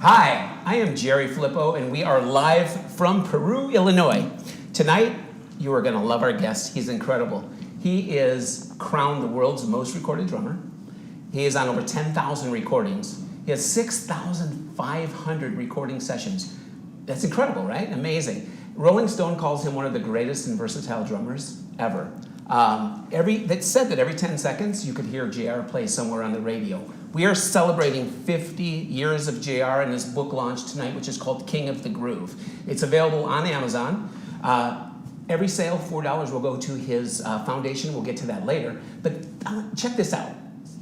Hi, I am Jerry Filippo, and we are live from Peru, Illinois. Tonight, you are going to love our guest. He's incredible. He is crowned the world's most recorded drummer. He is on over 10,000 recordings. He has 6,500 recording sessions. That's incredible, right? Amazing. Rolling Stone calls him one of the greatest and versatile drummers ever. That said that every 10 seconds you could hear JR play somewhere on the radio. We are celebrating 50 years of JR and his book launch tonight, which is called King of the Groove. It's available on Amazon. Every sale, $4 will go to his foundation. We'll get to that later. But check this out.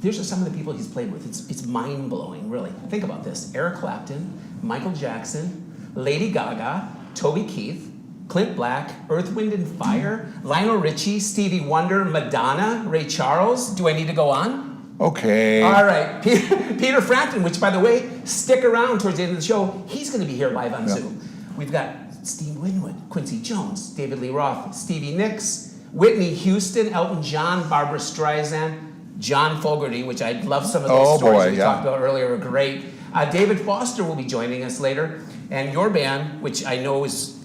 These are some of the people he's played with. It's mind-blowing, really. Think about this. Eric Clapton, Michael Jackson, Lady Gaga, Toby Keith, Clint Black, Earth, Wind and Fire, Lionel Richie, Stevie Wonder, Madonna, Ray Charles. Do I need to go on? Okay. All right. Peter Frampton, which, by the way, stick around towards the end of the show. He's going to be here live on Zoom. We've got Steve Winwood, Quincy Jones, David Lee Roth, Stevie Nicks, Whitney Houston, Elton John, Barbara Streisand, John Fogerty, which I love some of those stories we talked about earlier, are great. David Foster will be joining us later. And your band, which I know is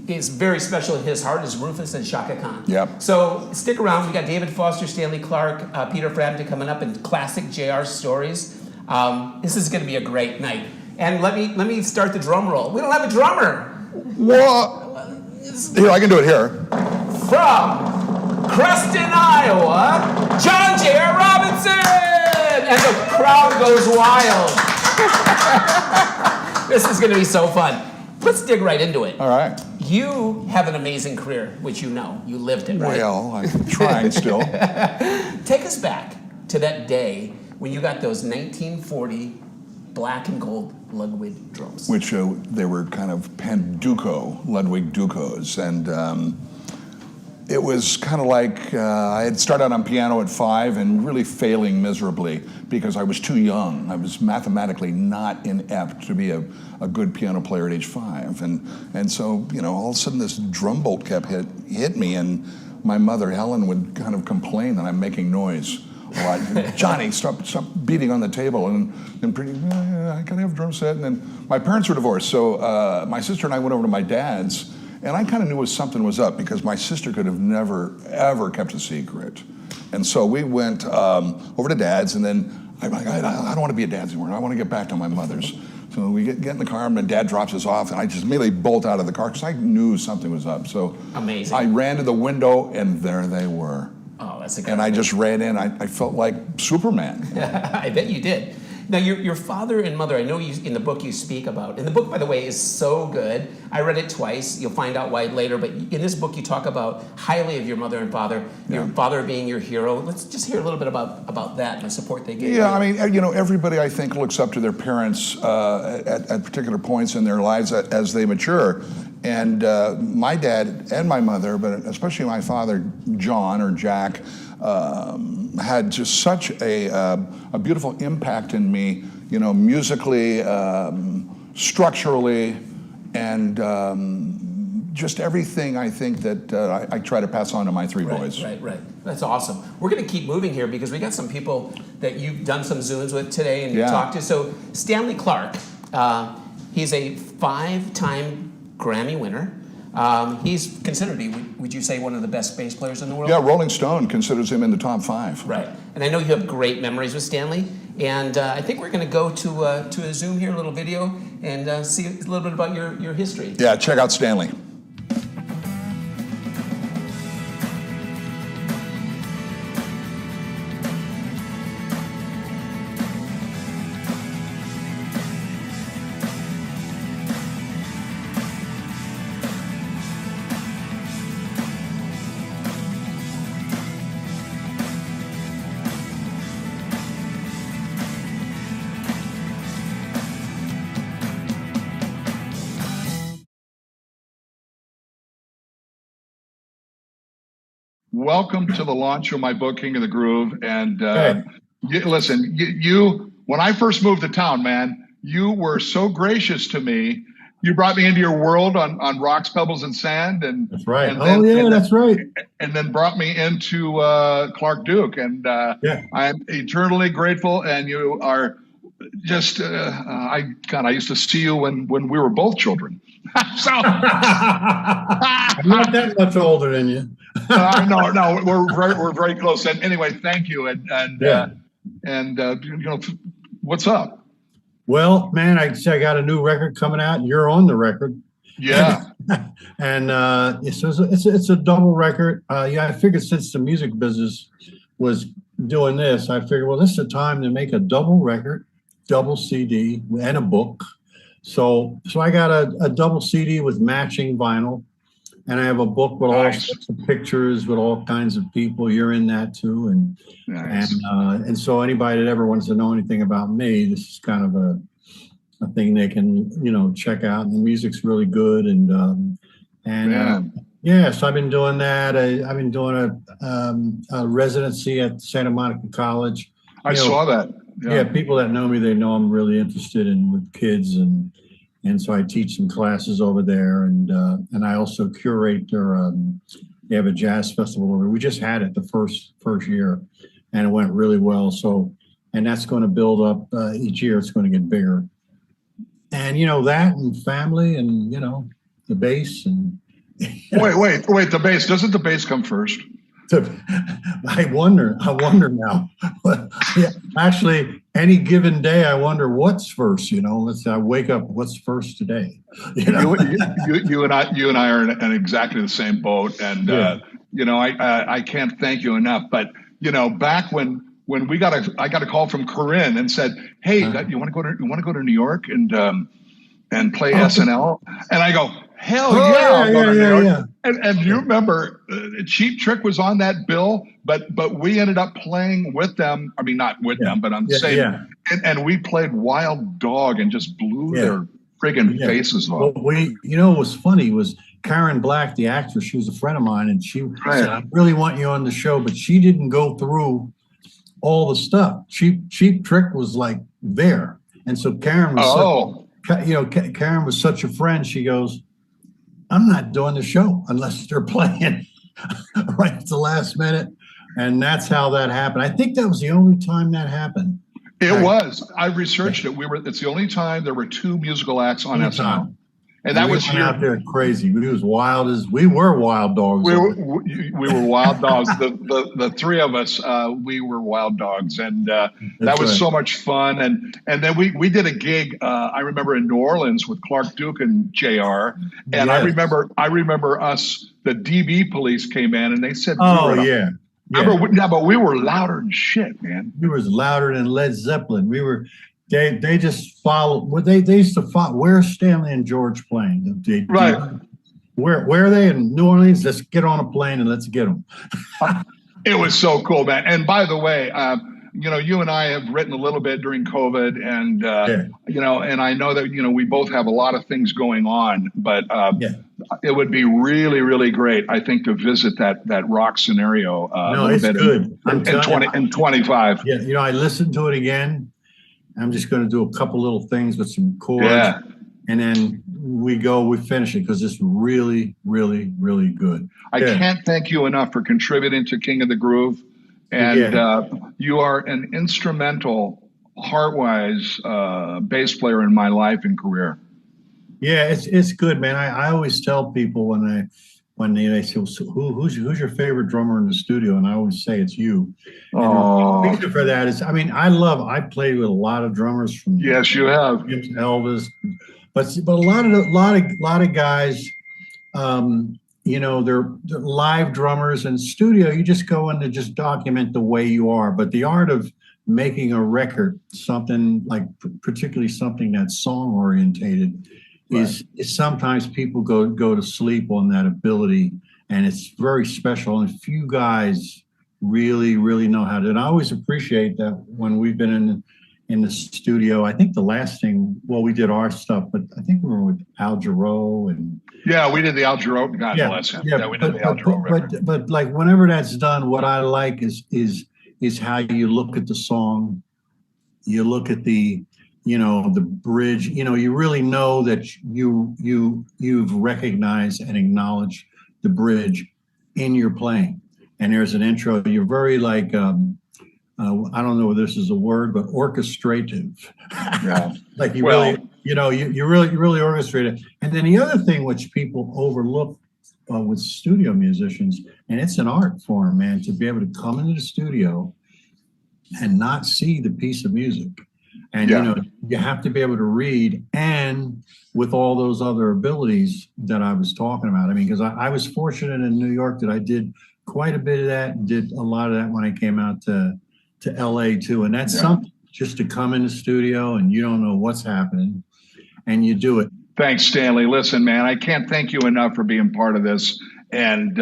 very special in his heart, is Rufus and Chaka Khan. Yep. So stick around. We got David Foster, Stanley Clarke, Peter Frampton coming up, and classic JR stories. This is going to be a great night. And let me start the drum roll. We don't have a drummer. Well, here, I can do it here. From Creston, Iowa, John J.R. Robinson! And the crowd goes wild. This is going to be so fun. Let's dig right into it. All right. You have an amazing career, which you know. You lived it, right? Well, I'm trying still. Take us back to that day when you got those 1940 black and gold Ludwig drums. Which they were kind of Panduco, Ludwig Ducos. And it was kind of like I had started out on piano at 5 and really failing miserably because I was too young. I was mathematically not inept to be a good piano player at age 5. And so, all of a sudden this drum bolt kept hit me, and my mother, Helen, would kind of complain that I'm making noise a lot. Johnny, stop beating on the table. And I can have a drum set. And then my parents were divorced, so my sister and I went over to my dad's. And I kind of knew something was up because my sister could have never, ever kept a secret. And so we went over to Dad's, and then I'm like, I don't want to be at Dad's anymore. I want to get back to my mother's. So we get in the car, and Dad drops us off, and I just immediately bolt out of the car because I knew something was up. So amazing. I ran to the window, and there they were. Oh, that's a good And I just ran in. I felt like Superman. I bet you did. Now, your father and mother, I know in the book you speak about, and the book, by the way, is so good. I read it twice. You'll find out why later, but in this book you talk about highly of your mother and father, your father being your hero. Let's just hear a little bit about that and the support they gave you. I mean, everybody, I think, looks up to their parents at particular points in their lives as they mature. And my dad and my mother, but especially my father, John, or Jack, had just such a beautiful impact in me, musically, structurally, and just everything I think that I try to pass on to my three boys. Right. That's awesome. We're going to keep moving here because we got some people that you've done some Zooms with today and you talked to. So Stanley Clarke, he's a 5-time Grammy winner. He's considered to be, would you say, one of the best bass players in the world? Yeah, Rolling Stone considers him in the top 5. Right. And I know you have great memories with Stanley. And I think we're going to go to a Zoom here, a little video, and see a little bit about your history. Yeah, check out Stanley. Welcome to the launch of my book, King of the Groove. And listen, you, when I first moved to town, man, you were so gracious to me. You brought me into your world on Rocks, Pebbles, and Sand. And that's right. And That's right. And then brought me into Clarke Duke. And I'm eternally grateful. And you are I used to see you when we were both children. So I'm not that much older than you. no, we're very close. And anyway, thank you. Yeah. What's up? Well, man, I got a new record coming out, and you're on the record. Yeah. And it's a double record. I figured since the music business was doing this, I figured, well, this is the time to make a double record, double CD, and a book. So I got a double CD with matching vinyl, and I have a book with all sorts of pictures with all kinds of people. You're in that too, and so anybody that ever wants to know anything about me, this is kind of a thing they can check out. And the music's really good, so I've been doing that. I've been doing a residency at Santa Monica College. I saw that. Yeah, people that know me, they know I'm really interested with kids, and so I teach some classes over there, and I also curate their. They have a jazz festival over there. We just had it the first year, and it went really well. So, and that's going to build up each year. It's going to get bigger, and that, and family, and the bass, and wait. The bass, doesn't the bass come first? I wonder now. Yeah, actually, any given day, I wonder what's first. I wake up. What's first today? You and I are in exactly the same boat, and I can't thank you enough. But back when I got a call from Corinne and said, "Hey, you want to go to New York and play SNL?" And I go, "Hell yeah!" And you remember, Cheap Trick was on that bill, but we ended up playing with them. I mean, not with them, but I'm saying, and we played Wild Dog and just blew their friggin' faces off. Well, what was funny was Karen Black, the actress. She was a friend of mine, and she said, "I really want you on the show," but she didn't go through all the stuff. Cheap Trick was like there, and so Karen was. Karen was such a friend. She goes, "I'm not doing the show unless they're playing right at the last minute." And that's how that happened. I think that was the only time that happened. It was. I researched it. It's the only time there were two musical acts on SNL. And that was out there crazy. We were wild dogs. We were wild dogs. The three of us, we were wild dogs, and that was so much fun. And then we did a gig. I remember in New Orleans with Clark Duke and JR. And I remember us. The DB police came in and they said, "Oh yeah." But we were louder than shit, man. We were louder than Led Zeppelin. We were. They just followed. They used to follow. Where's Stanley and George playing? Where are they in New Orleans? Let's get on a plane and let's get them. It was so cool, man. And by the way, you and I have written a little bit during COVID, and and I know that we both have a lot of things going on, but it would be really, really great, I think, to visit that rock scenario. No, it's good. In 25. Yeah, I listened to it again. I'm just going to do a couple little things with some chords, and then we finish it because it's really, really, really good. I can't thank you enough for contributing to King of the Groove, and you are an instrumental, heart-wise bass player in my life and career. Yeah, it's good, man. I always tell people when they say, who's your favorite drummer in the studio? And I always say it's you. And the reason for that is, I played with a lot of drummers from yes, you have Elvis, but a lot of guys, they're live drummers, and studio, you just go in to just document the way you are. But the art of making a record, something like particularly something that's song orientated, is sometimes people go to sleep on that ability, and it's very special. And few guys really, really know how to. And I always appreciate that when we've been in the studio. I think the last thing, we did our stuff, but I think we were with Al Jarreau and we did the Al Jarreau. God bless him. Yeah, we did the Al Jarreau record. But like whenever that's done, what I like is how you look at the song, you look at the bridge, you really know that you've recognized and acknowledged the bridge in your playing. And there's an intro. You're very like I don't know if this is a word, but orchestrative. Yeah. Like you Well, really, you really orchestrate it. And then the other thing which people overlook with studio musicians, and it's an art form, man, to be able to come into the studio and not see the piece of music. And Yeah. you have to be able to read, and with all those other abilities that I was talking about. I mean, because I was fortunate in New York that I did quite a bit of that, and did a lot of that when I came out to LA too. And that's something, just to come in the studio and you don't know what's happening and you do it. Thanks, Stanley. Listen, man, I can't thank you enough for being part of this. And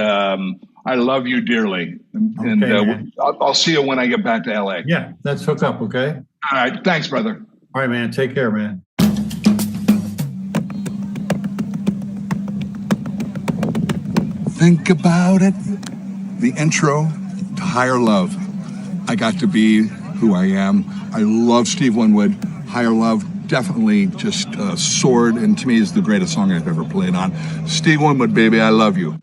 I love you dearly. And Man. I'll see you when I get back to LA. Yeah, let's hook up, okay? All right. Thanks, brother. All right, man. Take care, man. Think about it. The intro to Higher Love. I got to be who I am. I love Steve Winwood. Higher Love definitely just soared, and to me is the greatest song I've ever played on. Steve Winwood, baby, I love you.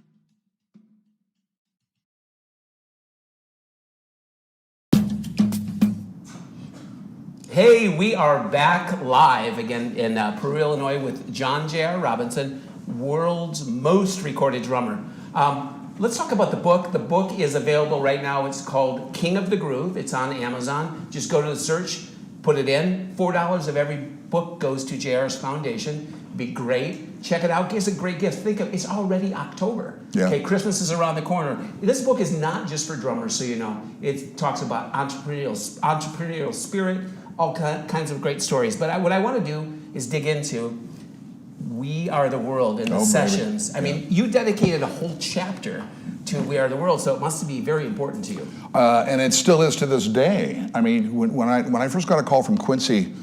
Hey, we are back live again in Peru, Illinois with John J.R. Robinson, world's most recorded drummer. Let's talk about the book. The book is available right now. It's called King of the Groove. It's on Amazon. Just go to the search, put it in. $4 of every book goes to JR's foundation. Be great. Check it out. It's a great gift. Think of it's already October. Yeah. Okay, Christmas is around the corner. This book is not just for drummers, so you know. It talks about entrepreneurial spirit, all kinds of great stories. But what I want to do is dig into We Are the World and the sessions. I mean, you dedicated a whole chapter to We Are the World, so it must be very important to you. And it still is to this day. I mean, when I first got a call from Quincy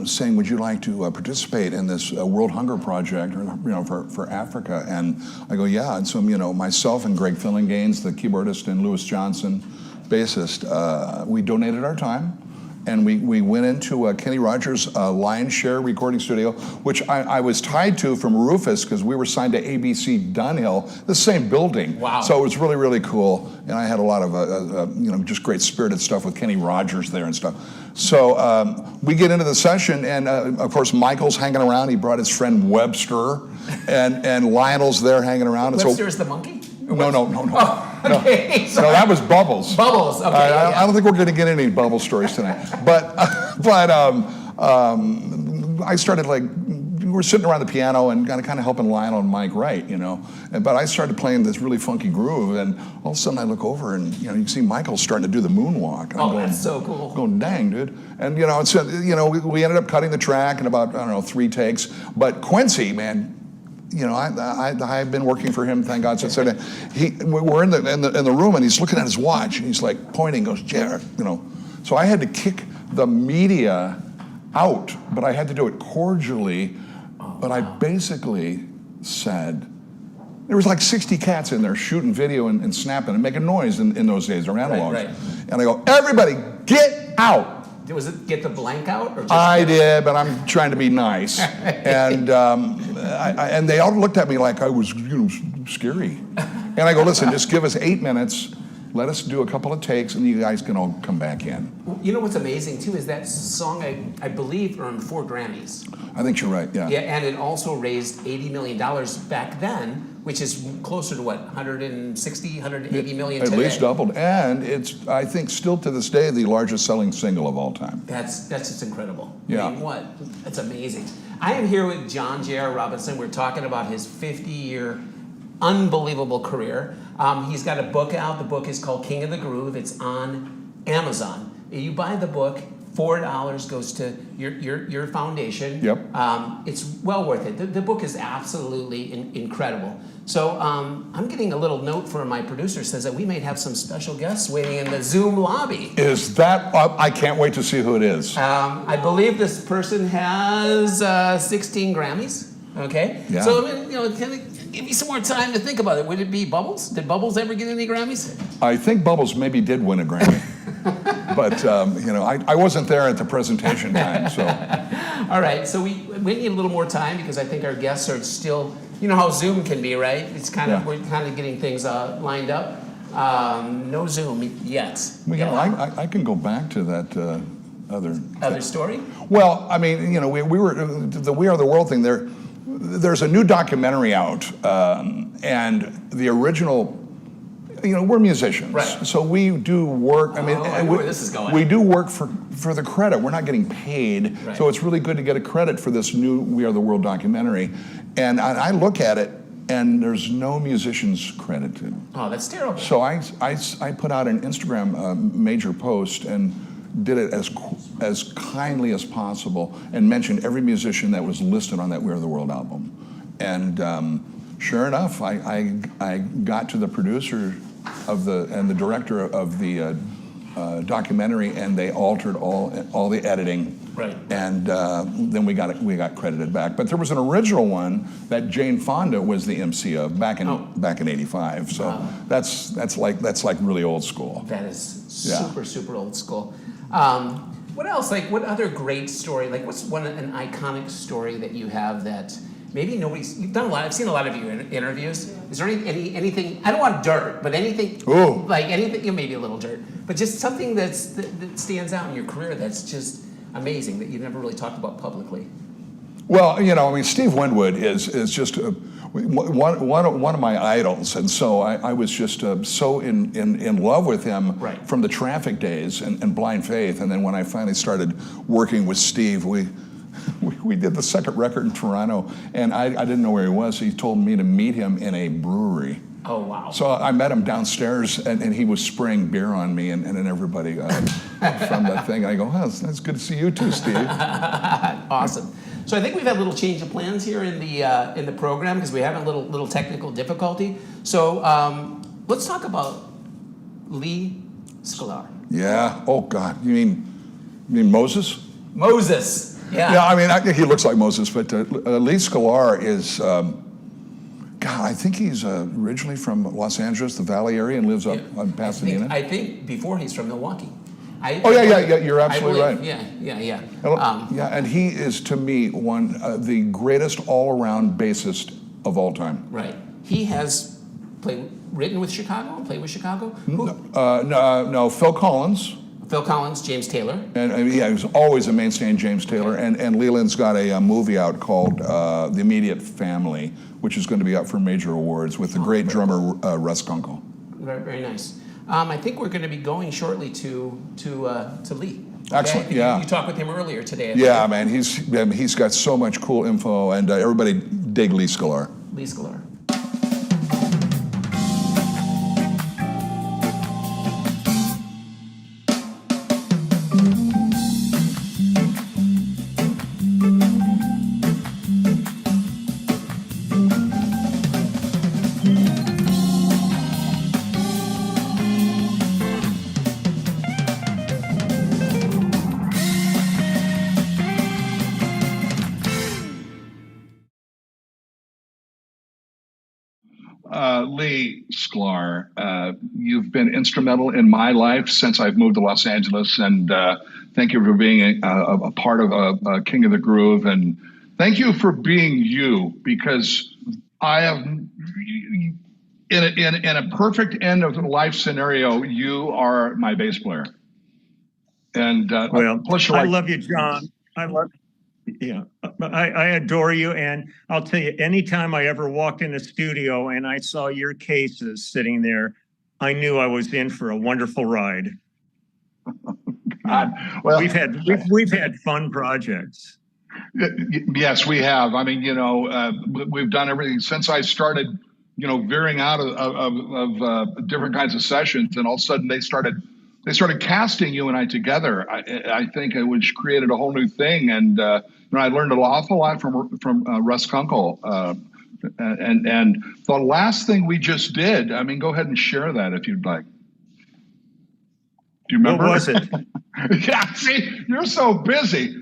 saying, "Would you like to participate in this World Hunger Project, or for Africa?" And I go, "Yeah." And so myself and Greg Fillinganes, the keyboardist, and Louis Johnson, bassist, we donated our time. And we went into Kenny Rogers' Lion Share recording studio, which I was tied to from Rufus because we were signed to ABC Dunhill, the same building. Wow. So it was really, really cool. And I had a lot of, just great spirited stuff with Kenny Rogers there and stuff. So we get into the session, and of course, Michael's hanging around. He brought his friend Webster, and Lionel's there hanging around. Webster is the monkey? No. Oh, okay. No, that was Bubbles. Bubbles, okay. I don't think we're going to get any Bubble stories tonight. But I started we were sitting around the piano and kind of helping Lionel and Mike write, But I started playing this really funky groove, and all of a sudden I look over and you can see Michael starting to do the moonwalk. And I'm going, that's so cool. Going, dang, dude. And we ended up cutting the track in about 3 takes. But Quincy, man. I've been working for him, thank God, since then. We're in the room, and he's looking at his watch, and he's like pointing, goes, "Jared," So I had to kick the media out, but I had to do it cordially. But I basically said, there was like 60 cats in there shooting video and snapping and making noise in those days. They're analogs. Right. And I go, "Everybody, get out." Was it get the blank out? Or just I did, but I'm trying to be nice. And and they all looked at me like I was scary. And I go, "Listen, just give us 8 minutes. Let us do a couple of takes, and you guys can all come back in." You know what's amazing, too, is that song, I believe, earned 4 Grammys. I think you're right, yeah. Yeah, and it also raised $80 million back then, which is closer to what, 160, 180 million today? At least doubled. And it's, I think, still to this day, the largest selling single of all time. That's just incredible. Yeah. I mean, what? That's amazing. I am here with John J.R. Robinson. We're talking about his 50-year unbelievable career. He's got a book out. The book is called King of the Groove. It's on Amazon. You buy the book, $4 goes to your foundation. Yep. It's well worth it. The book is absolutely incredible. So I'm getting a little note from my producer says that we may have some special guests waiting in the Zoom lobby. Is that, I can't wait to see who it is. I believe this person has 16 Grammys. Okay. Yeah. So give me some more time to think about it. Would it be Bubbles? Did Bubbles ever get any Grammys? I think Bubbles maybe did win a Grammy. But, I wasn't there at the presentation time, so. All right, so we need a little more time because I think our guests are still, you know how Zoom can be, right? It's kind of, we're kind of getting things lined up. No Zoom yet. Well, I can go back to that Other story? Well, I mean, we were the We Are the World thing. There's a new documentary out, and the original. We're musicians, right? So we do work. I mean, I know where this is going. We do work for the credit. We're not getting paid, right. So it's really good to get a credit for this new We Are the World documentary. And I look at it, and there's no musicians credited. Oh, that's terrible. So I put out an Instagram major post and did it as kindly as possible and mentioned every musician that was listed on that We Are the World album. And sure enough, I got to the producer and the director of the documentary, and they altered all the editing. Right. And then we got credited back. But there was an original one that Jane Fonda was the MC of back in '85. So that's like really old school. That is super old school. What else? Like, what other great story? Like, what's an iconic story that you have that maybe you've done a lot? I've seen a lot of your interviews. Is there anything? I don't want dirt, but anything. Ooh. Like anything, maybe a little dirt, but just something that stands out in your career that's just amazing that you've never really talked about publicly. Well, I mean, Steve Winwood is just one of my idols, and so I was just so in love with him right. from the Traffic days and Blind Faith, and then when I finally started working with Steve, we did the second record in Toronto, and I didn't know where he was. So he told me to meet him in a brewery. Oh, wow. So I met him downstairs, and he was spraying beer on me and everybody from that thing. I go, oh, that's good to see you too, Steve. Awesome. So I think we've had a little change of plans here in the program because we have a little technical difficulty. So let's talk about Lee Sklar. Yeah. Oh God. You mean Moses? Moses. Yeah. Yeah. I mean, he looks like Moses, but Lee Sklar is. God, I think he's originally from Los Angeles, the Valley area, and lives up on Pasadena. I think before he's from Milwaukee. Yeah, you're absolutely right. Yeah. And he is, to me, the greatest all-around bassist of all time. Right. He has written with Chicago and played with Chicago? No, Phil Collins. Phil Collins, James Taylor. And he was always a mainstay in James Taylor. Okay. And Leland's got a movie out called The Immediate Family, which is going to be up for major awards with the great drummer Russ Kunkel. Very, very nice. I think we're going to be going shortly to Lee. Excellent. Yeah. You talked with him earlier today. Yeah, man. He's got so much cool info, and everybody dig Lee Sklar. Lee Sklar. Lee Sklar, you've been instrumental in my life since I've moved to Los Angeles, and thank you for being a part of King of the Groove, and thank you for being you, because I have, in a perfect end of life scenario, you are my bass player. And I love you, John. I adore you, and I'll tell you, anytime I ever walked in the studio and I saw your cases sitting there, I knew I was in for a wonderful ride. God. Well, we've had fun projects. Yes, we have. I mean, we've done everything since I started, veering out of different kinds of sessions, and all of a sudden they started casting you and I together. I think which created a whole new thing, and I learned an awful lot from Russ Kunkel. And the last thing we just did, I mean, go ahead and share that if you'd like. Do you remember? What was it? Yeah, see, you're so busy.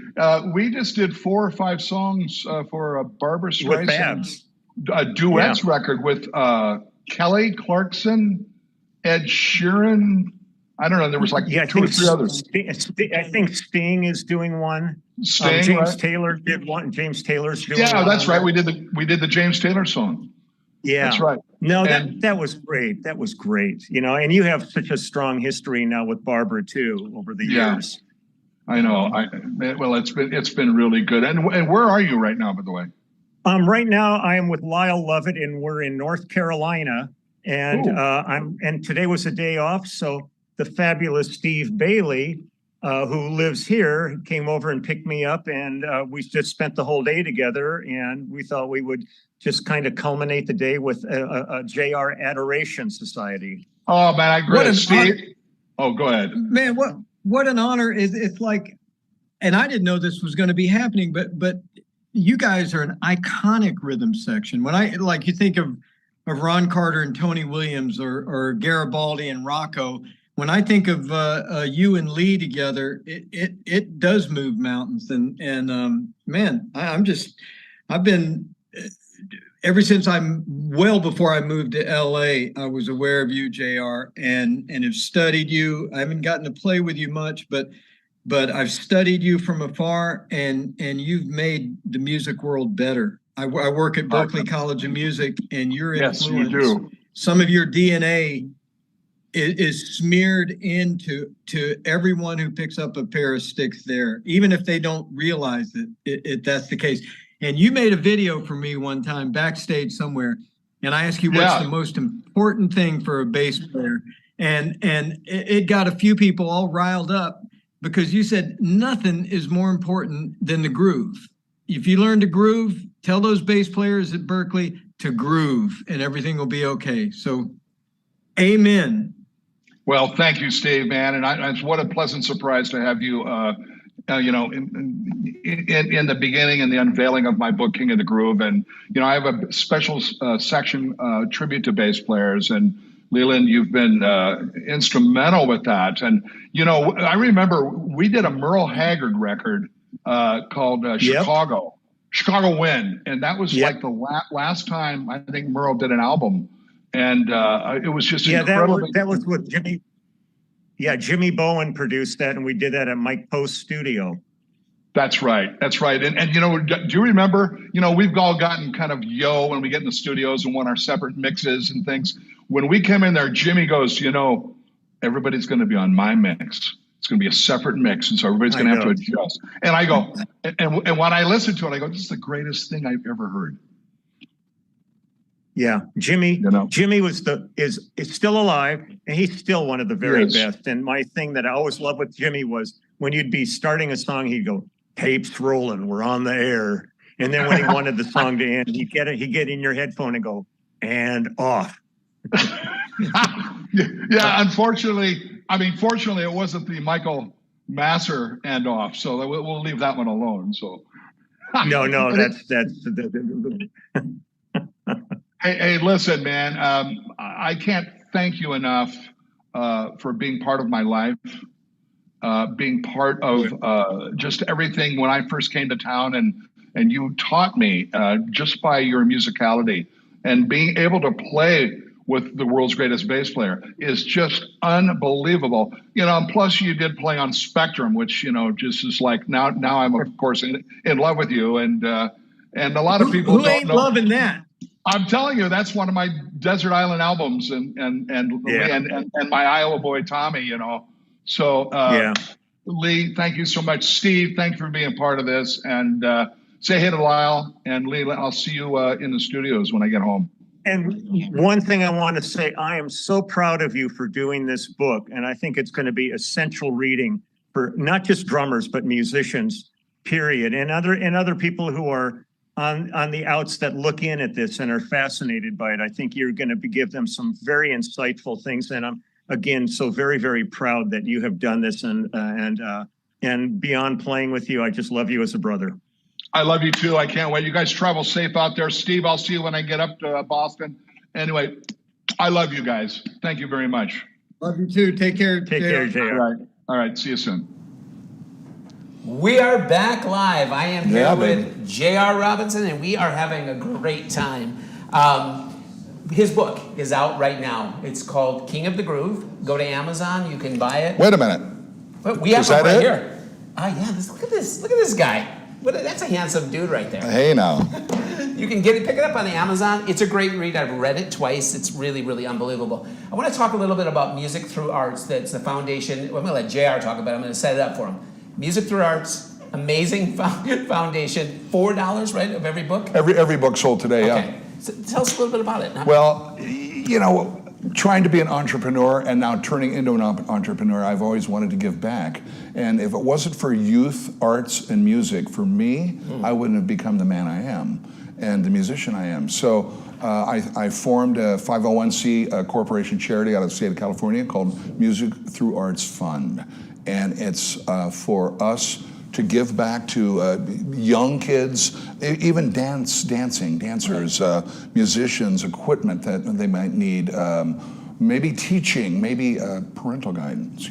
We just did 4 or 5 songs for Barbara Streisand's duets record with Kelly Clarkson, Ed Sheeran. I don't know. There was like 2 or 3 others. I think Sting is doing one. Sting, James right? Taylor did one. James Taylor's doing one. Yeah, that's right. We did the James Taylor song. Yeah. That's right. No, And- that was great. That was great. You know, and you have such a strong history now with Barbara too over the years. I know. Well, it's been really good. And where are you right now, by the way? Right now I am with Lyle Lovett, and we're in North Carolina. And and today was a day off, so the fabulous Steve Bailey, who lives here, came over and picked me up, and we just spent the whole day together. And we thought we would just kind of culminate the day with a JR Adoration Society. Oh man, I agree, Steve. Oh, go ahead, man. What an honor! It's like, and I didn't know this was going to be happening, but you guys are an iconic rhythm section. When you think of Ron Carter and Tony Williams or Garibaldi and Rocco. When I think of you and Lee together, it does move mountains. And man, I've been ever since before I moved to LA, I was aware of you, JR, and have studied you. I haven't gotten to play with you much, but I've studied you from afar, and you've made the music world better. I work at Berklee College of Music, and your influence, yes, you do. Some of your DNA is smeared into everyone who picks up a pair of sticks there, even if they don't realize it that's the case. And you made a video for me one time backstage somewhere, and I asked you what's the most important thing for a bass player, and it got a few people all riled up because you said nothing is more important than the groove. If you learn to groove, tell those bass players at Berklee to groove, and everything will be okay. So, amen. Well, thank you, Steve, man, and what a pleasant surprise to have you. In the beginning and the unveiling of my book, King of the Groove, and I have a special section tribute to bass players, and Leland, you've been instrumental with that. And I remember we did a Merle Haggard record called Chicago Wind, and that was like the last time I think Merle did an album, and it was just incredible. That was with Jimmy. Yeah, Jimmy Bowen produced that, and we did that at Mike Post's studio. That's right. And do you remember? We've all gotten kind of when we get in the studios and want our separate mixes and things. When we came in there, Jimmy goes, everybody's going to be on my mix. It's going to be a separate mix, and so everybody's going to have to adjust. And I go, and when I listen to it, I go, this is the greatest thing I've ever heard. Yeah, Jimmy is still alive, and he's still one of the very best. And my thing that I always loved with Jimmy was when you'd be starting a song, he'd go, "Tapes rolling, we're on the air." And then when he wanted the song to end, he'd get in your headphone and go, "And off." Yeah, fortunately, it wasn't the Michael Masser and off, so we'll leave that one alone. So no, that's. Hey, listen, man. I can't thank you enough for being part of my life, being part of just everything when I first came to town, and you taught me just by your musicality, and being able to play with the world's greatest bass player is just unbelievable. And plus you did play on Spectrum, which just is like now I'm of course in love with you, and a lot of people who ain't loving that. I'm telling you, that's one of my Desert Island albums, and my Iowa boy Tommy. So Lee, thank you so much. Steve, thank you for being part of this, and say hey to Lyle and Lee. I'll see you in the studios when I get home. And one thing I want to say, I am so proud of you for doing this book, and I think it's going to be essential reading for not just drummers but musicians, period, and other people who are on the outs that look in at this and are fascinated by it. I think you're going to give them some very insightful things, and I'm again so very, very proud that you have done this. And beyond playing with you, I just love you as a brother. I love you too. I can't wait. You guys travel safe out there. Steve, I'll see you when I get up to Boston. Anyway, I love you guys. Thank you very much. Love you too. Take care. Take care, JR. All right. See you soon. We are back live. I am here with J.R. Robinson, and we are having a great time. His book is out right now. It's called King of the Groove. Go to Amazon. You can buy it. Wait a minute. But we have it right here. Yeah. Look at this. Look at this guy. That's a handsome dude right there. Hey, now. You can pick it up on the Amazon. It's a great read. I've read it twice. It's really, really unbelievable. I want to talk a little bit about Music Through Arts. That's the foundation. Well, I'm going to let JR talk about it. I'm going to set it up for him. Music Through Arts, amazing foundation. $4, right, of every book? Every book sold today, Okay. yeah. So tell us a little bit about it. Well, trying to be an entrepreneur and now turning into an entrepreneur, I've always wanted to give back. And if it wasn't for youth, arts, and music, for me, I wouldn't have become the man I am and the musician I am. So I formed a 501c corporation charity out of the state of California called Music Through Arts Fund. And it's for us to give back to young kids, even dancers, musicians, equipment that they might need, maybe teaching, maybe parental guidance,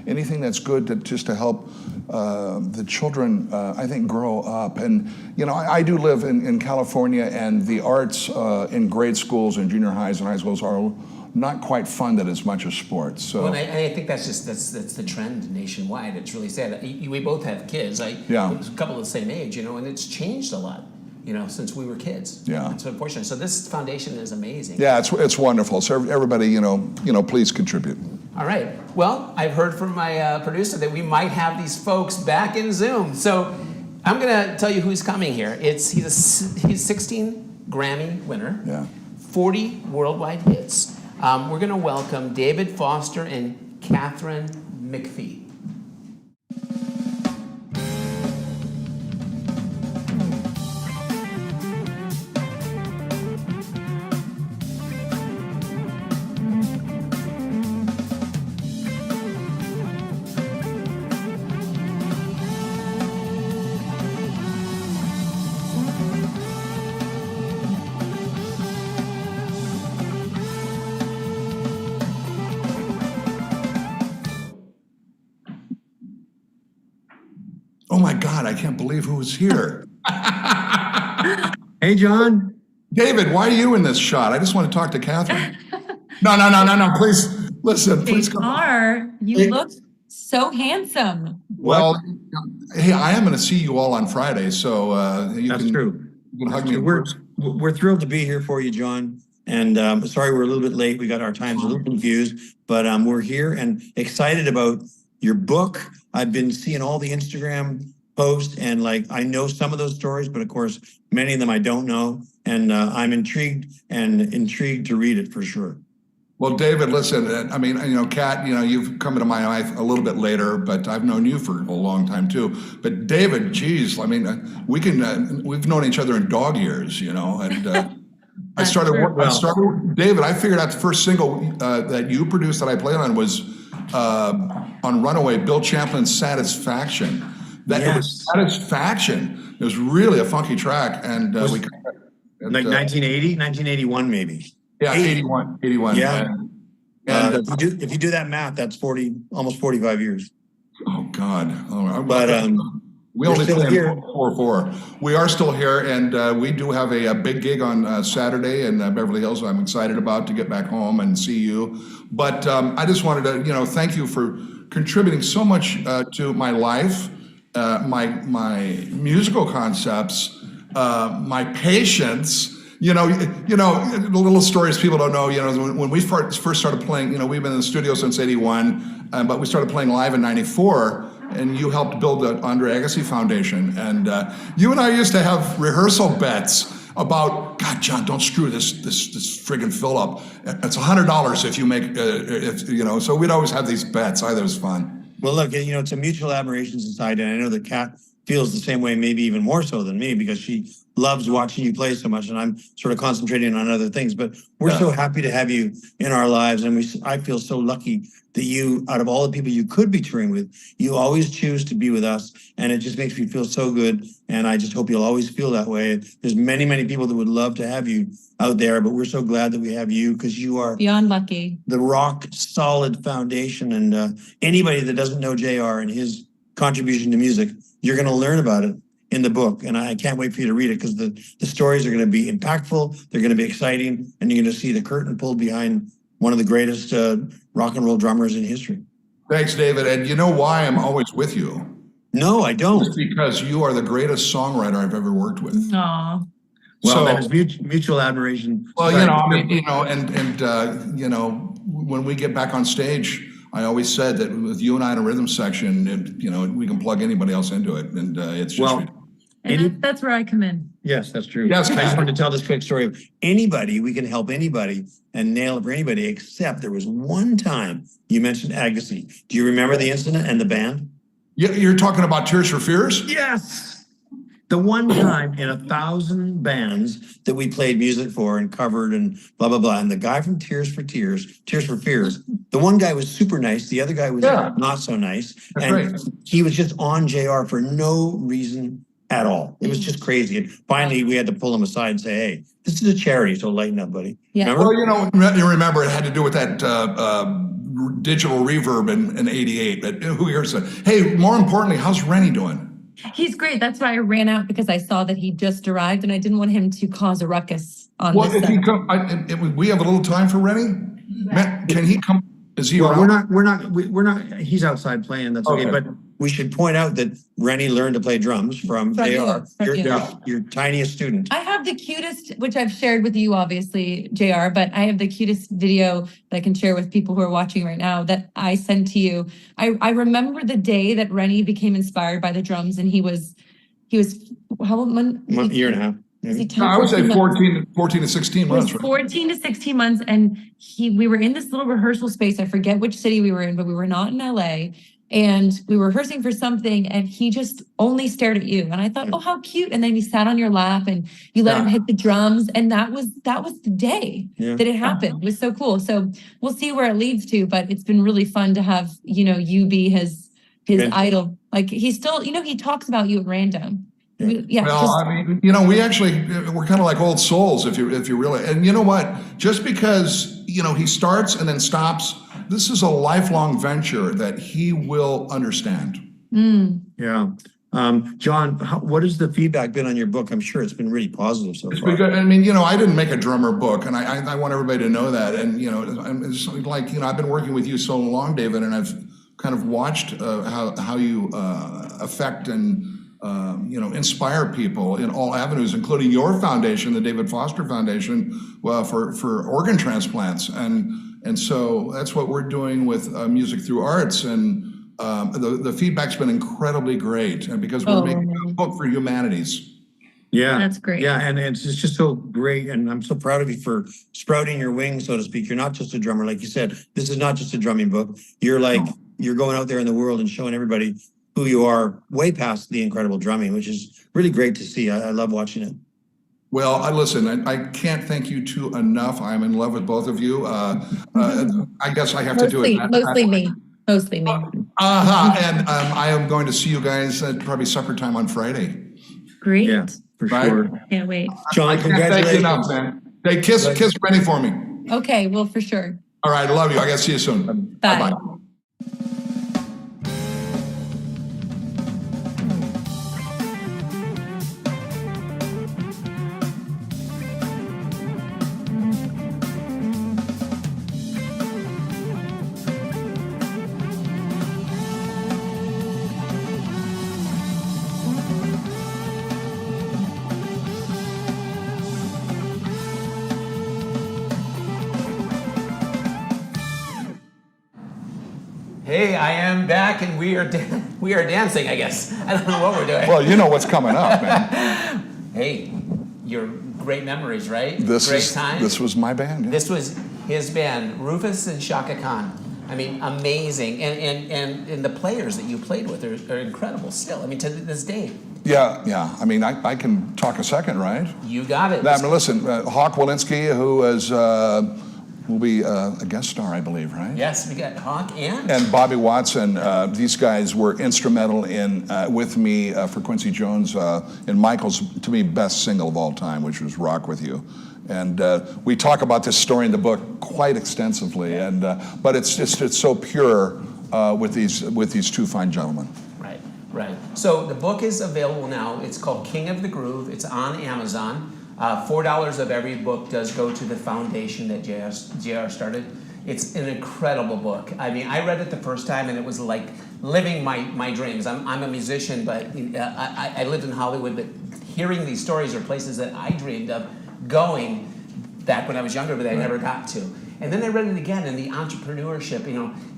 anything that's good just to help the children, I think, grow up. And, I do live in California, and the arts in grade schools and junior highs and high schools are not quite funded as much as sports. So, well, I think that's the trend nationwide. It's really sad. We both have kids. A couple of the same age, and it's changed a lot, since we were kids. Yeah. It's unfortunate. So this foundation is amazing. Yeah, it's wonderful. So everybody, please contribute. All right. Well, I've heard from my producer that we might have these folks back in Zoom. So I'm going to tell you who's coming here. He's 16 Grammy winner. Yeah. 40 worldwide hits. We're going to welcome David Foster and Catherine McPhee. Oh my God, I can't believe who's here. Hey, John. David, why are you in this shot? I just want to talk to Catherine. No, please, listen, please come. You look so handsome. Well, hey, I am going to see you all on Friday, so That's true. You can hug me. We're thrilled to be here for you, John. And sorry we're a little bit late. We got our times a little confused, but we're here and excited about your book. I've been seeing all the Instagram posts, and I know some of those stories, but of course, many of them I don't know. And I'm intrigued to read it for sure. Well, David, listen, I mean, Kat, you've come into my life a little bit later, but I've known you for a long time too. But David, geez, I mean, we've known each other in dog years, and David, I figured out the first single that you produced that I played on was on Runaway, Bill Champlin's Satisfaction. It was Satisfaction. It was really a funky track. And we 1980, 1981 maybe. Yeah, 81. Yeah. And if you do that math, that's almost 45 years. Oh God. But we only still play here. 4-4. We are still here, and we do have a big gig on Saturday in Beverly Hills. I'm excited about to get back home and see you. But I just wanted to, thank you for contributing so much to my life, my musical concepts, my patience. The little stories people don't know. When we first started playing, we've been in the studio since '81, but we started playing live in '94. And you helped build the Andre Agassi Foundation. And you and I used to have rehearsal bets about, God, John, don't screw this friggin' fill up. It's $100 if you make, so we'd always have these bets. I thought it was fun. Well, look, it's a mutual admiration society. And I know that Kat feels the same way, maybe even more so than me, because she loves watching you play so much, and I'm sort of concentrating on other things. But we're so happy to have you in our lives, and I feel so lucky that you, out of all the people you could be touring with, you always choose to be with us, and it just makes me feel so good, and I just hope you'll always feel that way. There's many, many people that would love to have you out there, but we're so glad that we have you, because you are beyond lucky. The rock solid foundation, and anybody that doesn't know JR and his contribution to music, you're going to learn about it in the book, and I can't wait for you to read it, because the stories are going to be impactful, they're going to be exciting, and you're going to see the curtain pulled behind one of the greatest rock and roll drummers in history. Thanks, David. And you know why I'm always with you? No, I don't. It's because you are the greatest songwriter I've ever worked with. Aw. Well, So- then it's mutual admiration. Well, you know, I mean, you know, you know, when we get back on stage, I always said that with you and I in a rhythm section, you know, we can plug anybody else into it, and it's just. Well, And that's where I come in. yes, that's true. Yes, I just Kat. wanted to tell this quick story of anybody. We can help anybody and nail it for anybody, except there was one time you mentioned Agassi. Do you remember the incident and the band? You're talking about Tears for Fears? Yes. The one time in 1,000 bands that we played music for and covered and blah, blah, blah. And the guy from Tears for Fears, the one guy was super nice. The other guy was not so nice. That's and right. he was just on JR for no reason at all. It was just crazy. And finally, we had to pull him aside and say, hey, this is a charity, so lighten up, buddy. Yeah. Remember? Well, you remember it had to do with that digital reverb in '88. But who hears it? Hey, more importantly, how's Rennie doing? He's great. That's why I ran out, because I saw that he just arrived and I didn't want him to cause a ruckus on Well, this if he set. come, we have a little time for Rennie. Matt, can he come? Is he Well, around? we're not, he's outside playing, that's okay. Okay. But we should point out that Rennie learned to play drums from From you, AR, from you. your tiniest student. I have the cutest, which I've shared with you, obviously, JR, but I have the cutest video that I can share with people who are watching right now that I sent to you. I remember the day that Rennie became inspired by the drums, and he was how old? Year and a half. Was he maybe. 10, I would say 14 months? 14 to 16 It was months. Right? 14 to 16 months, and we were in this little rehearsal space. I forget which city we were in, but we were not in LA. And we were rehearsing for something, and he just only stared at you. And I thought, oh, how cute. And then he sat on your lap and you let him hit the drums. And that was the day that it happened. It was so cool. So we'll see where it leads to, but it's been really fun to have, you be his idol. Like he still, he talks about you at random. Yeah. Well, I mean, we're kind of like old souls if you really, and you know what? Just because, he starts and then stops, this is a lifelong venture that he will understand. Yeah. John, what has the feedback been on your book? I'm sure it's been really positive so far. Because, I mean, I didn't make a drummer book, and I want everybody to know that. And, it's like, I've been working with you so long, David, and I've kind of watched how you affect and, inspire people in all avenues, including your foundation, the David Foster Foundation, for organ transplants. And so that's what we're doing with Music Through Arts. And the feedback's been incredibly great, and because we're making a book for humanities. Yeah. That's great. Yeah. And it's just so great. And I'm so proud of you for sprouting your wings, so to speak. You're not just a drummer. Like you said, this is not just a drumming book. You're going out there in the world and showing everybody who you are, way past the incredible drumming, which is really great to see. I love watching it. Well, I can't thank you two enough. I'm in love with both of you. I guess I have to do it. Mostly me. And I am going to see you guys at probably supper time on Friday. Great. Yeah, for Right? sure. Can't wait. John, I can't thank you enough, congratulations. man. Hey, kiss Rennie for me. Okay, well, for sure. All right, I love you. I got to see you soon. Bye. Bye-bye. Hey, I am back, and we are dancing, I guess. I don't know what we're doing. Well, you know what's coming up, man. Hey, your great memories, right? This Great was my band. Yeah. This was his band, Rufus and Shaka Khan. I mean, amazing. And the players that you played with are incredible still. I mean, to this day. Yeah. I mean, I can talk a second, right? You got it. I mean, listen, Hawk Walensky, who will be a guest star, I believe, right? Yes, we got Hawk and Bobby Watson. These guys were instrumental in with me for Quincy Jones in Michael's, to me, best single of all time, which was "Rock with You." And we talk about this story in the book quite extensively. And but it's so pure with these two fine gentlemen. Right. So the book is available now. It's called King of the Groove. It's on Amazon. $4 of every book does go to the foundation that JR started. It's an incredible book. I mean, I read it the first time, and it was like living my dreams. I'm a musician, but I lived in Hollywood, but hearing these stories are places that I dreamed of going back when I was younger, but I never got to. And then I read it again in the entrepreneurship.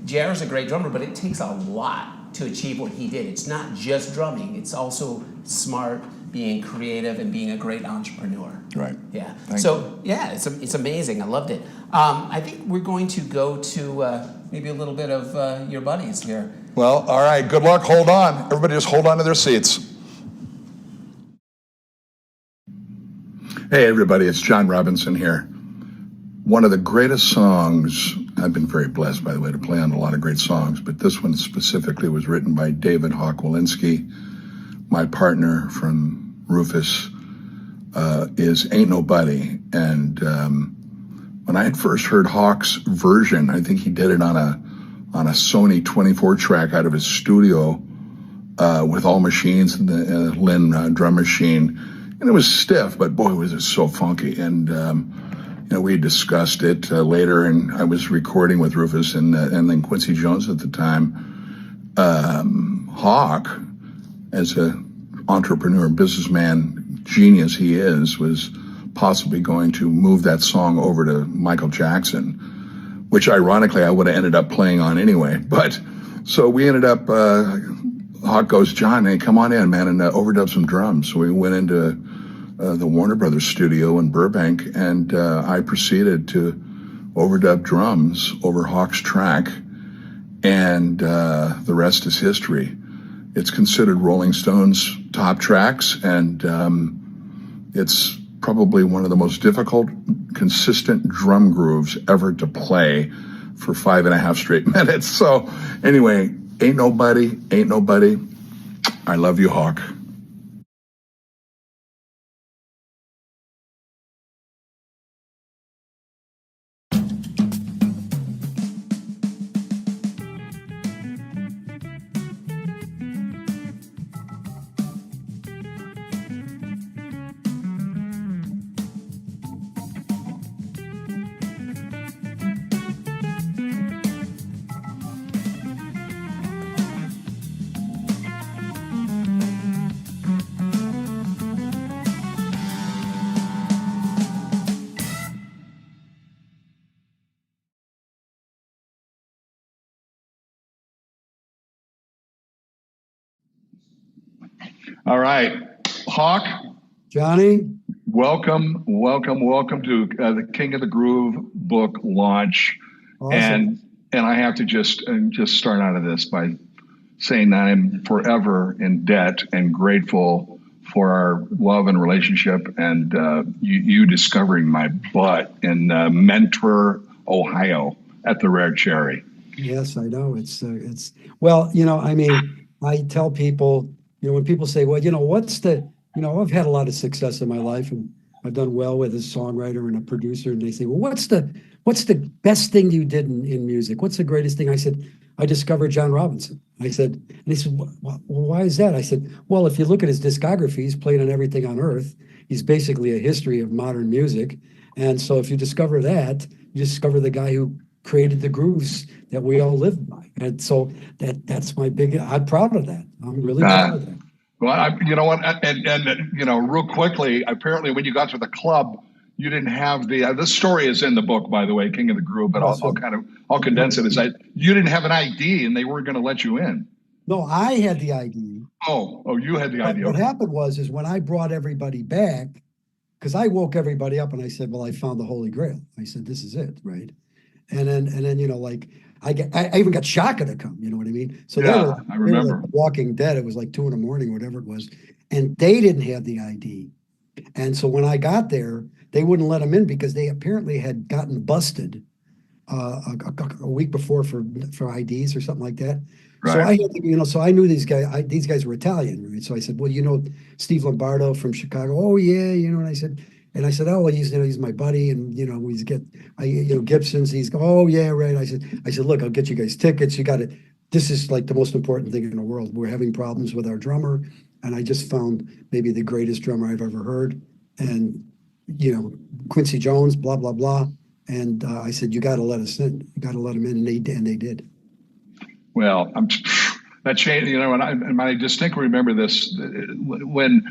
JR's a great drummer, but it takes a lot to achieve what he did. It's not just drumming, it's also smart, being creative, and being a great entrepreneur. Right. Yeah. Thank so, yeah, it's amazing. I loved it. I think we're going to go to maybe a little bit of your buddies here. Well, all right, good luck. Hold on. Everybody just hold on to their seats. Hey, everybody, it's John Robinson here. One of the greatest songs, I've been very blessed, by the way, to play on a lot of great songs, but this one specifically was written by David Hawk Walensky. My partner from Rufus is Ain't Nobody. And when I had first heard Hawk's version, I think he did it on a Sony 24 track out of his studio with all machines and the Lynn drum machine. And it was stiff, but boy, was it so funky. And, we discussed it later, and I was recording with Rufus and then Quincy Jones at the time. Hawk, as an entrepreneur, businessman, genius he is, was possibly going to move that song over to Michael Jackson, which ironically I would have ended up playing on anyway. But so we ended up, Hawk goes, John, hey, come on in, man, and overdub some drums. So we went into the Warner Brothers studio in Burbank, and I proceeded to overdub drums over Hawk's track, and the rest is history. It's considered Rolling Stone's top tracks, and it's probably one of the most difficult, consistent drum grooves ever to play for 5.5 straight minutes. So anyway, ain't nobody. I love you, Hawk. All right, Hawk. Johnny. Welcome to the King of the Groove book launch. Awesome. And I have to just start out of this by saying that I'm forever in debt and grateful for our love and relationship, and you discovering my butt in Mentor, Ohio, at the Rare Cherry. Yes, I know. It's well, I mean, I tell people, when people say, well, I've had a lot of success in my life, and I've done well with a songwriter and a producer, and they say, well, what's the best thing you did in music? What's the greatest thing? I said, I discovered John Robinson. I said, and they said, well, why is that? I said, well, if you look at his discography, he's played on everything on earth. He's basically a history of modern music. And so if you discover that, you discover the guy who created the grooves that we all live by. And so that's my I'm proud of that. I'm really proud of that. Well, you know what? And real quickly, apparently when you got to the club, you didn't have this story is in the book, by the way, King of the Groove, but I'll condense it. You didn't have an ID and they weren't going to let you in. No, I had the ID. Oh, you had the ID. What happened was when I brought everybody back, because I woke everybody up and I said, well, I found the Holy Grail. I said, this is it, right? And then I even got Shaka to come, you know what I mean? So I remember. Like Walking Dead, it was like 2 a.m, whatever it was. And they didn't have the ID. And so when I got there, they wouldn't let them in because they apparently had gotten busted a week before for IDs or something like that. Right. So I had so I knew these guys. These guys were Italian, right? So I said, well, Steve Lombardo from Chicago. Oh yeah, and I said, oh, well, he's my buddy, and Gibson's. Oh yeah, right. I said, look, I'll get you guys tickets. You got it. This is like the most important thing in the world. We're having problems with our drummer, and I just found maybe the greatest drummer I've ever heard, and Quincy Jones, blah blah blah. And I said, you got to let us in. You got to let him in, and they did. Well, That changed, and I distinctly remember this when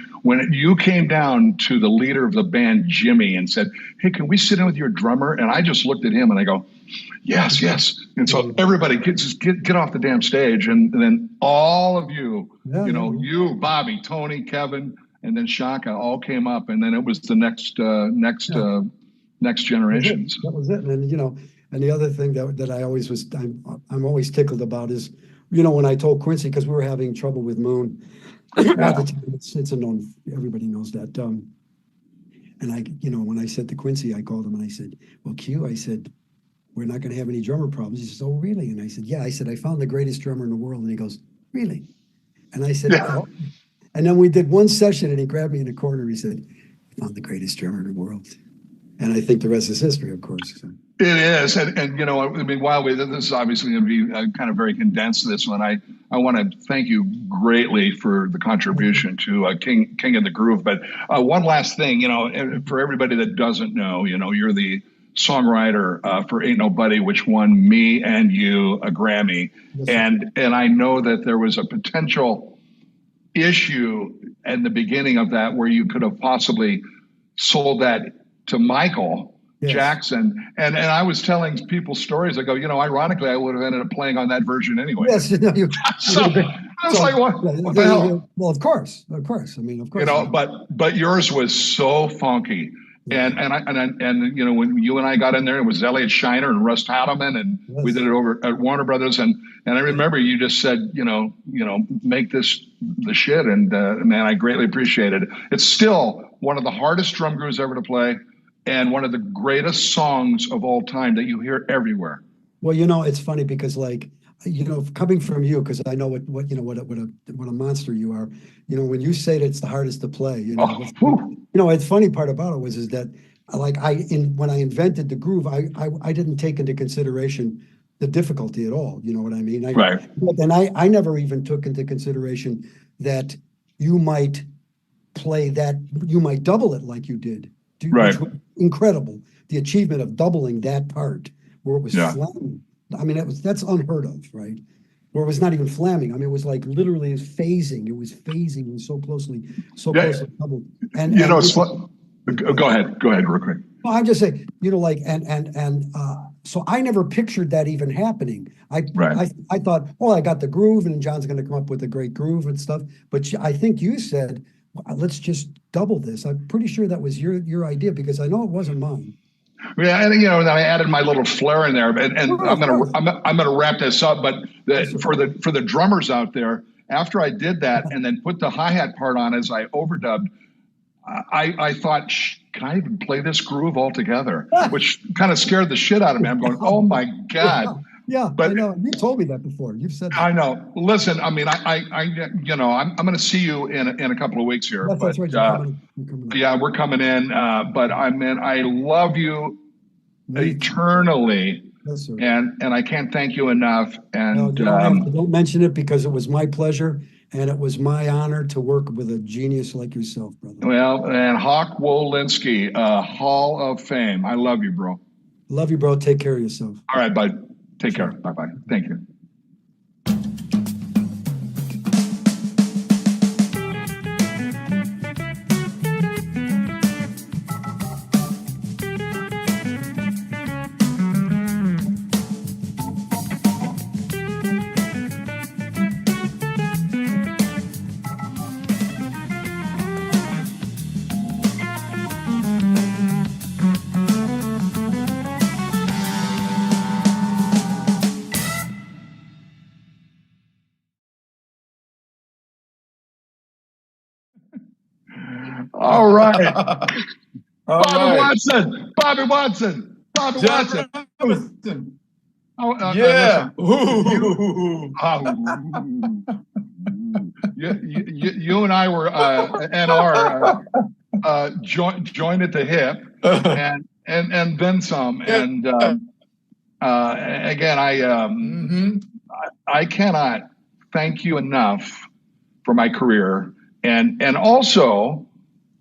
you came down to the leader of the band, Jimmy, and said, "Hey, can we sit in with your drummer?" And I just looked at him and I go, "Yes, yes." And so everybody get off the damn stage, and then all of you, you, Bobby, Tony, Kevin, and then Shaka all came up, and then it was the next generations. That was it. And and the other thing that I always I'm always tickled about is, when I told Quincy, because we were having trouble with Moon, at the time, it's a known, everybody knows that. And when I said to Quincy, I called him and I said, "Well, Q," I said, "we're not going to have any drummer problems." He says, "Oh, really?" And I said, "Yeah." I said, "I found the greatest drummer in the world." And he goes, "Really?" And I said, "Oh." And then we did one session and he grabbed me in the corner. He said, "I found the greatest drummer in the world." And I think the rest is history, of course. So. It is. And while this is obviously going to be kind of very condensed, this one, I want to thank you greatly for the contribution to King of the Groove. But one last thing, for everybody that doesn't know, you're the songwriter for Ain't Nobody, which won me and you a Grammy. Yes, and I know that there was a potential issue in the beginning of that where you could have possibly sold that to Michael Jackson. And I was telling people stories. I go, ironically, I would have ended up playing on that version anyway. Yes. I was like, what the hell? Well, of course. I mean, of course. But yours was so funky. And when you and I got in there, it was Elliot Shiner and Russ Hatteman, and we did it over at Warner Brothers. And I remember you just said, make this the shit. And man, I greatly appreciate it. It's still one of the hardest drum grooves ever to play, and one of the greatest songs of all time that you hear everywhere. Well, it's funny because coming from you, because I know what a monster you are. When you say that it's the hardest to play, it's funny part about it is that when I invented the groove, I didn't take into consideration the difficulty at all. You know what I mean? Right. And I never even took into consideration that you might play that, you might double it like you did. Right. Which was incredible. The achievement of doubling that part where it was flamming. I mean, that's unheard of, right? Where it was not even flamming. I mean, it was like literally phasing. It was phasing and so closely doubled. And go ahead real quick. Well, I'm just saying, so I never pictured that even happening. I thought, I got the groove, and John's going to come up with a great groove and stuff. But I think you said, let's just double this. I'm pretty sure that was your idea, because I know it wasn't mine. Yeah, and then I added my little flair in there, and I'm gonna wrap this up. But for the drummers out there, after I did that and then put the hi-hat part on as I overdubbed, I thought, can I even play this groove altogether? Which kind of scared the shit out of me. I'm going, oh my God. Yeah, but I know. You told me that before. You've said that. I know. Listen, I mean, I'm going to see you in a couple of weeks here. That's right. You're coming in. Yeah, we're coming in. But I love you eternally. Yes, sir. And I can't thank you enough. And don't mention it, because it was my pleasure and it was my honor to work with a genius like yourself, brother. Well, and Hawk Wolinski, Hall of Fame. I love you, bro. Love you, bro. Take care of yourself. All right, bud. Take care. Bye-bye. Thank you. All right. Bobby Watson. Yeah. You and I were NR joined at the hip, and then some. And again, I cannot thank you enough for my career, and also,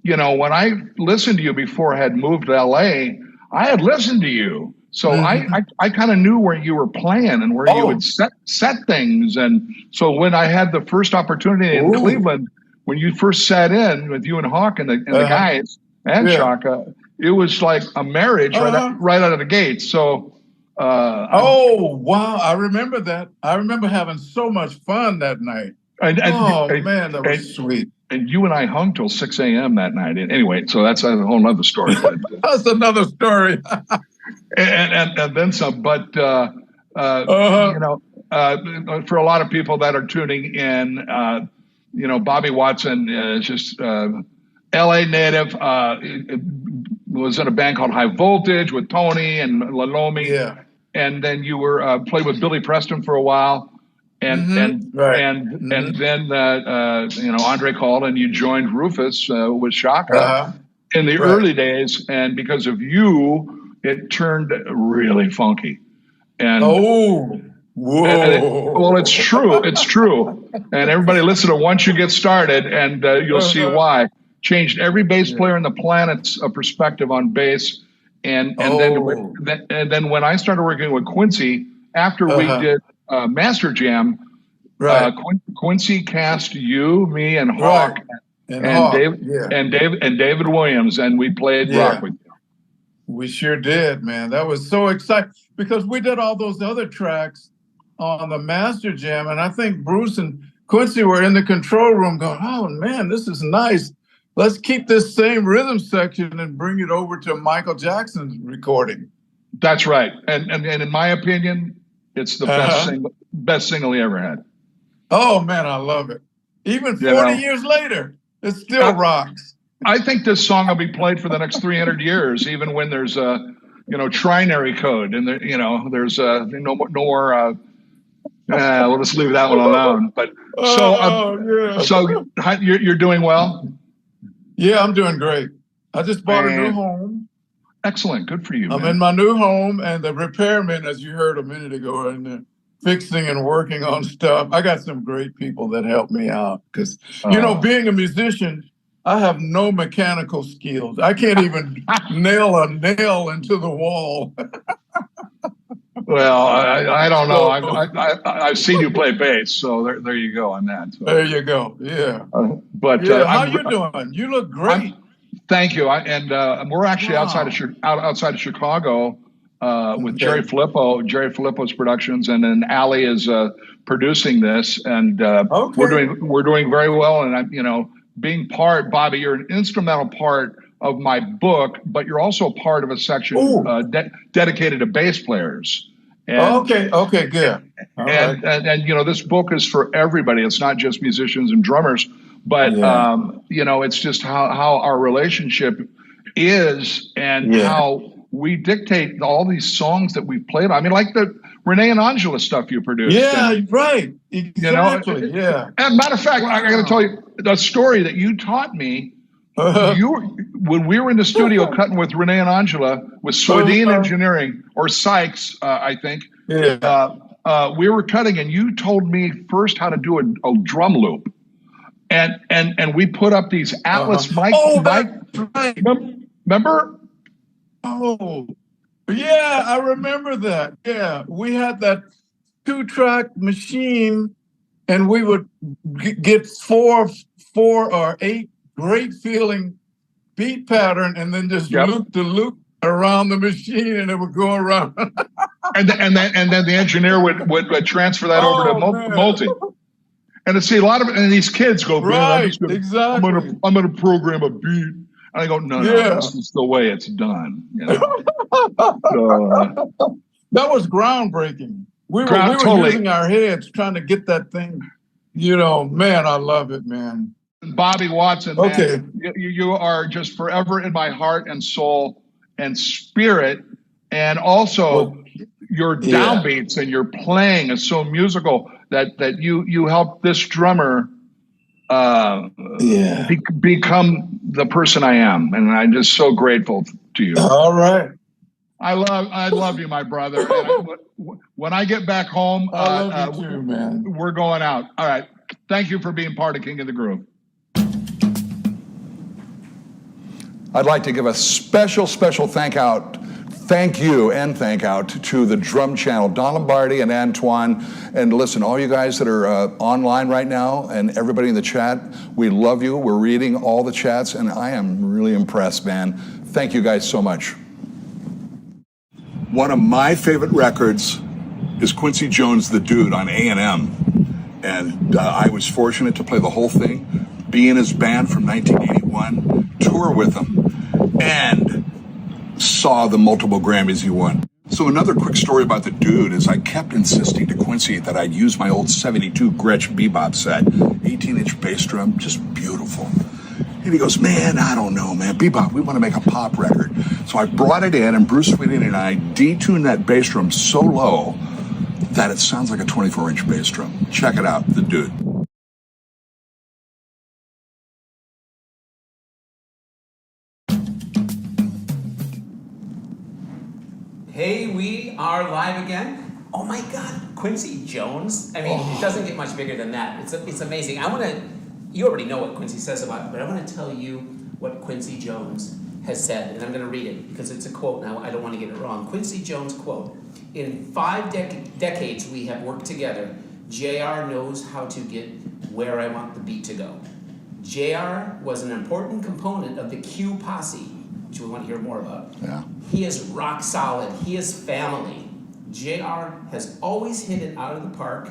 when I listened to you before I had moved to LA, I had listened to you So I kind of knew where you were playing and where you would set things. And so when I had the first opportunity in Cleveland, when you first sat in with you and Hawk and the guys and Shaka, it was like a marriage right out of the gate. So wow, I remember that. I remember having so much fun that night. Man, that was sweet. And you and I hung till 6 a.m. that night. Anyway, so that's a whole other story. That's another story. and then some. But you know, for a lot of people that are tuning in, you know, Bobby Watson is just L.A. native. Was in a band called High Voltage with Tony and Lalomi. Yeah. And then you were played with Billy Preston for a while. And then you know, Andre called and you joined Rufus with Shaka in the early days, and because of you, it turned really funky. And well, it's true, and everybody listen to Once You Get Started, and you'll see why. Changed every bass player in the planet's perspective on bass, and then when I started working with Quincy after we did Master Jam, Quincy cast you, me, and Hawk, and David Williams, and we played rock with you. We sure did, man. That was so exciting because we did all those other tracks on the Master Jam, and I think Bruce and Quincy were in the control room going, "Oh man, this is nice. Let's keep this same rhythm section and bring it over to Michael Jackson's recording." That's right, and in my opinion, it's the best single he ever had. Oh man, I love it. Even 40 years later, it still rocks. I think this song will be played for the next 300 years, even when there's a, you know, trinary code, and there, you know, there's no more. We'll just leave that one alone. But so you're doing well. Yeah, I'm doing great. I just bought a new home. Excellent, good for you. I'm in my new home, and the repairmen, as you heard a minute ago, are in there fixing and working on stuff. I got some great people that help me out because, you know, being a musician, I have no mechanical skills. I can't even nail a nail into the wall. Well, I don't know. I've seen you play bass, so there you go on that. So. There you go. Yeah. How you doing? You look great. Thank you. We're actually outside of Chicago with Jerry Filippo's productions, and then Allie is producing this, and we're doing very well. And I'm, you know, being part, Bobby, you're an instrumental part of my book, but you're also part of a section dedicated to bass players. And, okay, good. And you know, this book is for everybody. It's not just musicians and drummers, but you know, it's just how our relationship is, and how we dictate all these songs that we've played. I mean, like the Renee and Angela stuff you produced. Yeah, right. Exactly. You know, and matter of fact, I got to tell you the story that you taught me. When we were in the studio cutting with Renee and Angela with Swedin Engineering, or Sykes, I think. We were cutting, and you told me first how to do a drum loop, and we put up these Atlas mic. Right. Remember? Oh, yeah, I remember that. Yeah, we had that 2-track machine, and we would get four or 8 great feeling beat pattern, and then just loop the loop around the machine, and it would go around. and then the engineer would transfer that over to multi. And to see a lot of it, and these kids go, exactly. I'm gonna program a beat. And I go, no, this is the way it's done. You know? That was groundbreaking. We were using our heads trying to get that thing. You know, man, I love it, man. Bobby Watson, man, you are just forever in my heart and soul and spirit, and also your downbeats and your playing is so musical that you helped this drummer become the person I am, and I'm just so grateful to you. All right, I love you, my brother. And when I get back home, I love you too, man. We're going out. All right, thank you for being part of King of the Groove. I'd like to give a special thank out thank you and thank out to the Drum Channel, Don Lombardi and Antoine. And listen, all you guys that are online right now and everybody in the chat, we love you. We're reading all the chats, and I am really impressed, man. Thank you guys so much. One of my favorite records is Quincy Jones' The Dude on A&M. And I was fortunate to play the whole thing, be in his band from 1981, tour with him, and saw the multiple Grammys he won. So another quick story about The Dude is I kept insisting to Quincy that I'd use my old 72 Gretsch bebop set, 18-inch bass drum, just beautiful. And he goes, man, I don't know, man, bebop, we want to make a pop record. So I brought it in, and Bruce Sweeting and I detuned that bass drum so low that it sounds like a 24-inch bass drum. Check it out, The Dude. Hey, we are live again. Oh my God, Quincy Jones. I mean, It doesn't get much bigger than that. It's amazing. You already know what Quincy says about it, but I want to tell you what Quincy Jones has said, and I'm going to read it because it's a quote now. I don't want to get it wrong. Quincy Jones quote, in 5 decades we have worked together, JR knows how to get where I want the beat to go. JR was an important component of the Q posse, which we want to hear more about. Yeah. He is rock solid. He is family. JR has always hit it out of the park.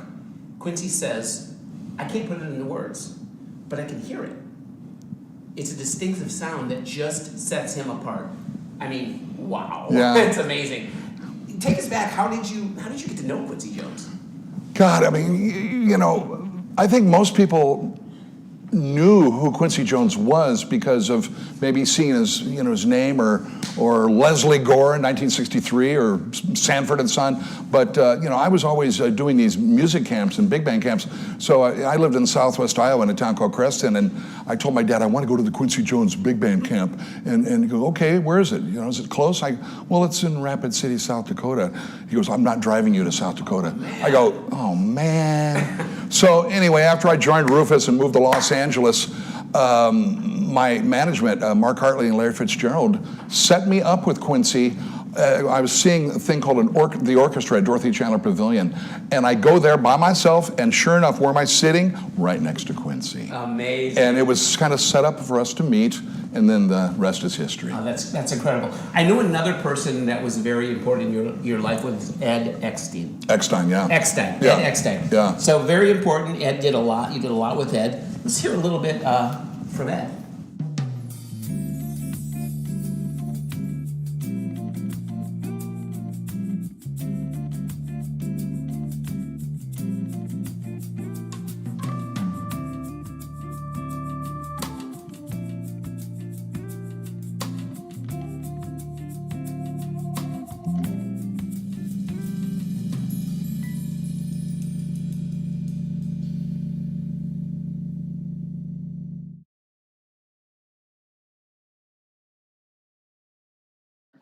Quincy says, I can't put it into words, but I can hear it. It's a distinctive sound that just sets him apart. I mean, wow. Yeah. It's amazing. Take us back. How did you get to know Quincy Jones? God, I mean, you know, I think most people knew who Quincy Jones was because of maybe seeing his name or Leslie Gore in 1963 or Sanford and Son. But I was always doing these music camps and big band camps. So I lived in southwest Iowa in a town called Creston, and I told my dad I want to go to the Quincy Jones big band camp. And he goes, okay, where is it? Is it close? Well, it's in Rapid City, South Dakota. He goes, I'm not driving you to South Dakota. I go, oh man. So anyway, after I joined Rufus and moved to Los Angeles, my management, Mark Hartley and Larry Fitzgerald, set me up with Quincy. I was seeing a thing called the orchestra at Dorothy Chandler Pavilion, and I go there by myself, and sure enough, where am I sitting? Right next to Quincy. Amazing. And it was kind of set up for us to meet, and then the rest is history. Oh, that's incredible. I know another person that was very important in your life was Ed Eckstine. Eckstine, yeah. Eckstine, Yeah. Ed Eckstine. Yeah. So very important. Ed did a lot. You did a lot with Ed. Let's hear a little bit from Ed.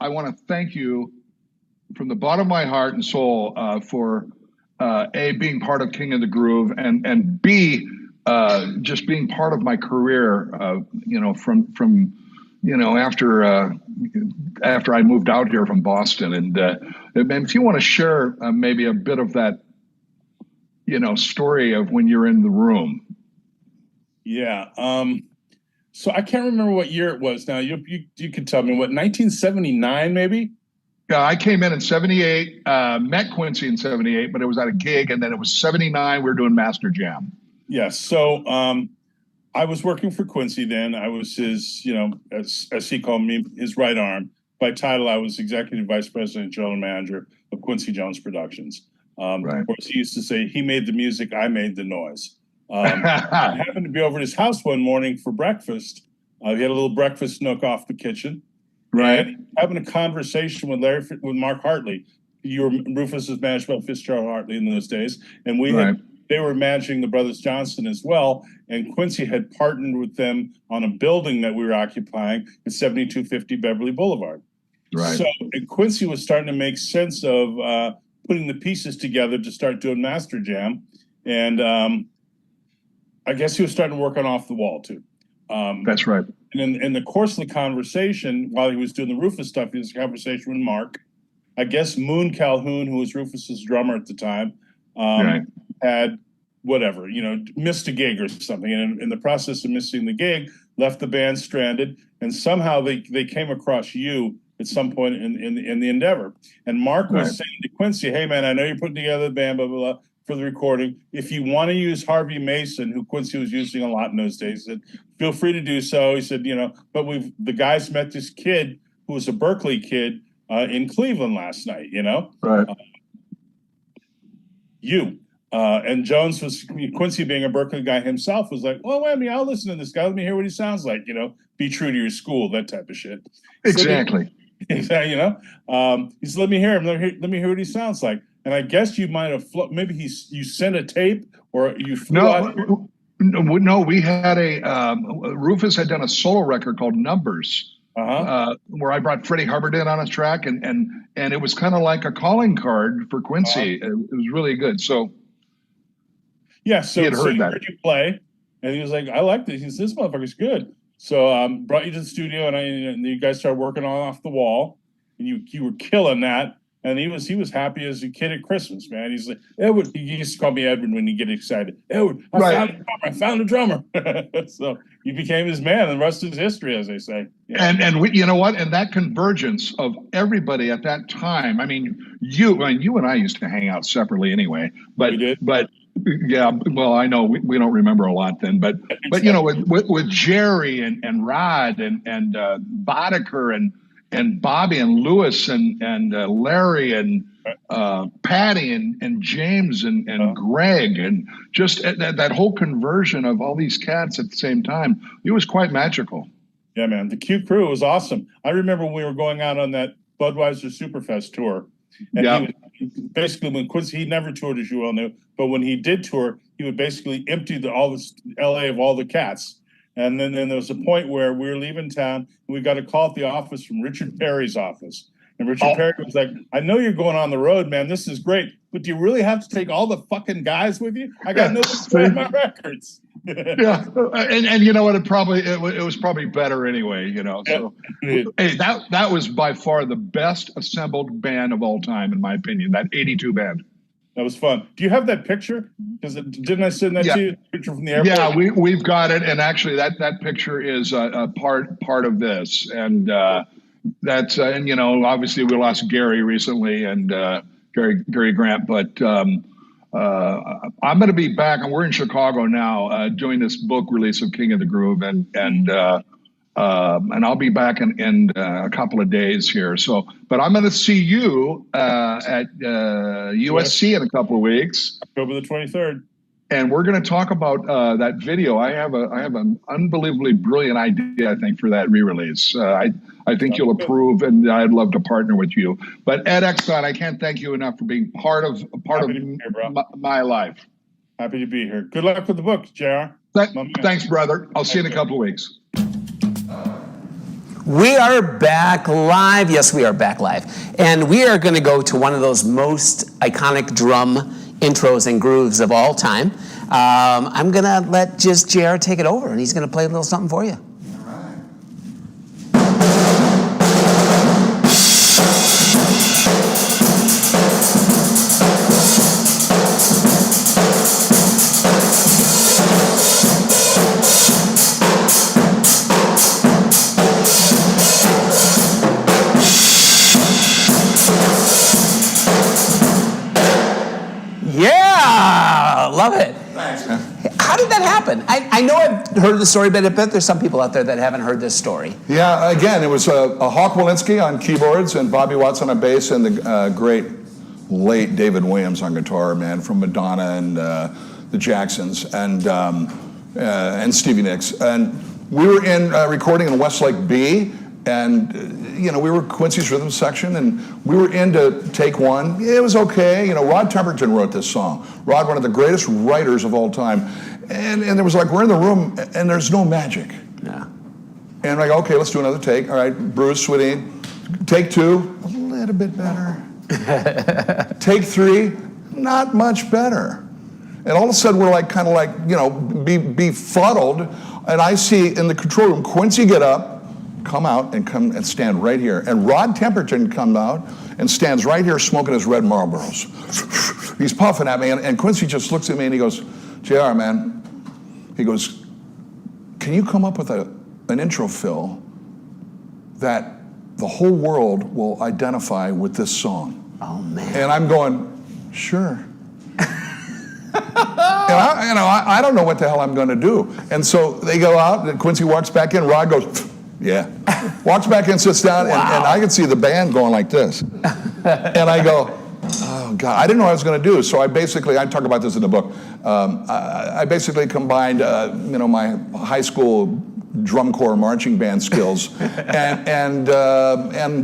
I want to thank you from the bottom of my heart and soul for A, being part of King of the Groove, and B, just being part of my career, from after I moved out here from Boston. And if you want to share maybe a bit of that, story of when you're in the room. Yeah. So I can't remember what year it was. Now you can tell me. What, 1979 maybe? Yeah, I came in 78, met Quincy in 78, but it was at a gig, and then it was 79. We were doing Master Jam. Yes. So I was working for Quincy then. I was his, as he called me, his right arm. By title, I was executive vice president and general manager of Quincy Jones Productions. Right. Of course, he used to say, he made the music, I made the noise. I happened to be over at his house one morning for breakfast. He had a little breakfast nook off the kitchen. Right. And having a conversation with with Mark Hartley. Rufus was managed by Fitzgerald Hartley in those days. And they were managing the Brothers Johnson as well. And Quincy had partnered with them on a building that we were occupying at 7250 Beverly Boulevard. Right. So and Quincy was starting to make sense of putting the pieces together to start doing Master Jam. And I guess he was starting to work on Off the Wall too. That's right. And in the course of the conversation, while he was doing the Rufus stuff, he was a conversation with Mark. I guess Moon Calhoun, who was Rufus's drummer at the time, had whatever, missed a gig or something. And in the process of missing the gig, left the band stranded. And somehow they came across you at some point in the endeavor. And Mark was saying to Quincy, hey, man, I know you're putting together the band, blah, blah, blah, for the recording. If you want to use Harvey Mason, who Quincy was using a lot in those days, he said, feel free to do so. He said, but the guys met this kid who was a Berkeley kid in Cleveland last night, Right. And Jones Quincy being a Berkeley guy himself was like, well, I'll listen to this guy. Let me hear what he sounds like, be true to your school, that type of shit. Exactly. He said, let me hear him. Let me hear what he sounds like. And I guess you might have, maybe you sent a tape or you flew out. No, we had Rufus had done a solo record called Numbers, where I brought Freddie Hubbard in on a track, and it was kind of like a calling card for Quincy. It was really good. So, yeah, so he had heard that. Heard you play, and he was like, I like this. He said, this motherfucker's good. So brought you to the studio, and you guys started working on Off the Wall, and you were killing that. And he was happy as a kid at Christmas, man. He's like, Edward, he used to call me Edward when he get excited. Edward, I found a drummer. So you became his man, and the rest is history, as they say. Yeah. And we, you know what? And that convergence of everybody at that time. I mean, you and I used to hang out separately anyway. But we did. But yeah, well, I know we don't remember a lot then. But with Jerry and Rod and Boddicker and Bobby and Lewis and Larry and Patty and James and Greg, and just that whole conversion of all these cats at the same time, it was quite magical. Yeah, man. The Q Crew was awesome. I remember when we were going out on that Budweiser Superfest tour. And basically, when Quincy, he never toured, as you all knew, but when he did tour, he would basically empty all this LA of all the cats. And then there was a point where we were leaving town, and we got a call at the office from Richard Perry's office. And Richard Perry was like, I know you're going on the road, man. This is great. But do you really have to take all the fucking guys with you? I got no to play my records. Yeah. And you know what? It was probably better anyway, So, hey, that was by far the best assembled band of all time, in my opinion, that 82 band. That was fun. Do you have that picture? Because didn't I send that to you? Picture from the airport? Yeah, we've got it, and actually that picture is a part of this, and that's and obviously we lost Gary recently, and Gary Grant, but I'm going to be back, and we're in Chicago now doing this book release of King of the Groove, and I'll be back in a couple of days here. So, but I'm going to see you at USC in a couple of weeks, October the 23rd, and we're going to talk about that video. I have an unbelievably brilliant idea, I think, for that re-release. I think you'll approve, and I'd love to partner with you. But Ed Eckstine, I can't thank you enough for being part of my life. Happy to be here. Good luck with the book, JR. Thanks, brother. I'll see you in a couple of weeks. We are back live. Yes, we are back live. And we are going to go to one of those most iconic drum intros and grooves of all time. I'm going to let just JR take it over, and he's going to play a little something for you. Love it. Thanks, man. How did that happen? I know I've heard the story, but I bet there's some people out there that haven't heard this story. Yeah, again, it was a Hawk Walensky on keyboards and Bobby Watts on bass, and the great late David Williams on guitar, man, from Madonna and the Jacksons, and Stevie Nicks. And we were in recording in Westlake B, and we were Quincy's rhythm section, and we were into take one. It was okay. Rod Temperton wrote this song. Rod, one of the greatest writers of all time. And there was we're in the room, and there's no magic. Yeah. And okay, let's do another take. All right, Bruce, Sweetie. Take two, a little bit better. Take three, not much better. And all of a sudden, we're befuddled. and I see in the control room Quincy get up, come out, and come and stand right here. And Rod Temperton come out and stands right here smoking his red Marlboros. He's puffing at me, and Quincy just looks at me and he goes, JR, man, he goes, can you come up with an intro, Phil, that the whole world will identify with this song? Oh, man. And I'm going, sure. And I don't know what the hell I'm going to do. And so they go out, and Quincy walks back in. Rod goes, yeah. Walks back in, sits down, and I could see the band going like this. And I go, oh, God. I didn't know what I was going to do. So I talk about this in the book. I basically combined, my high school drum corps marching band skills and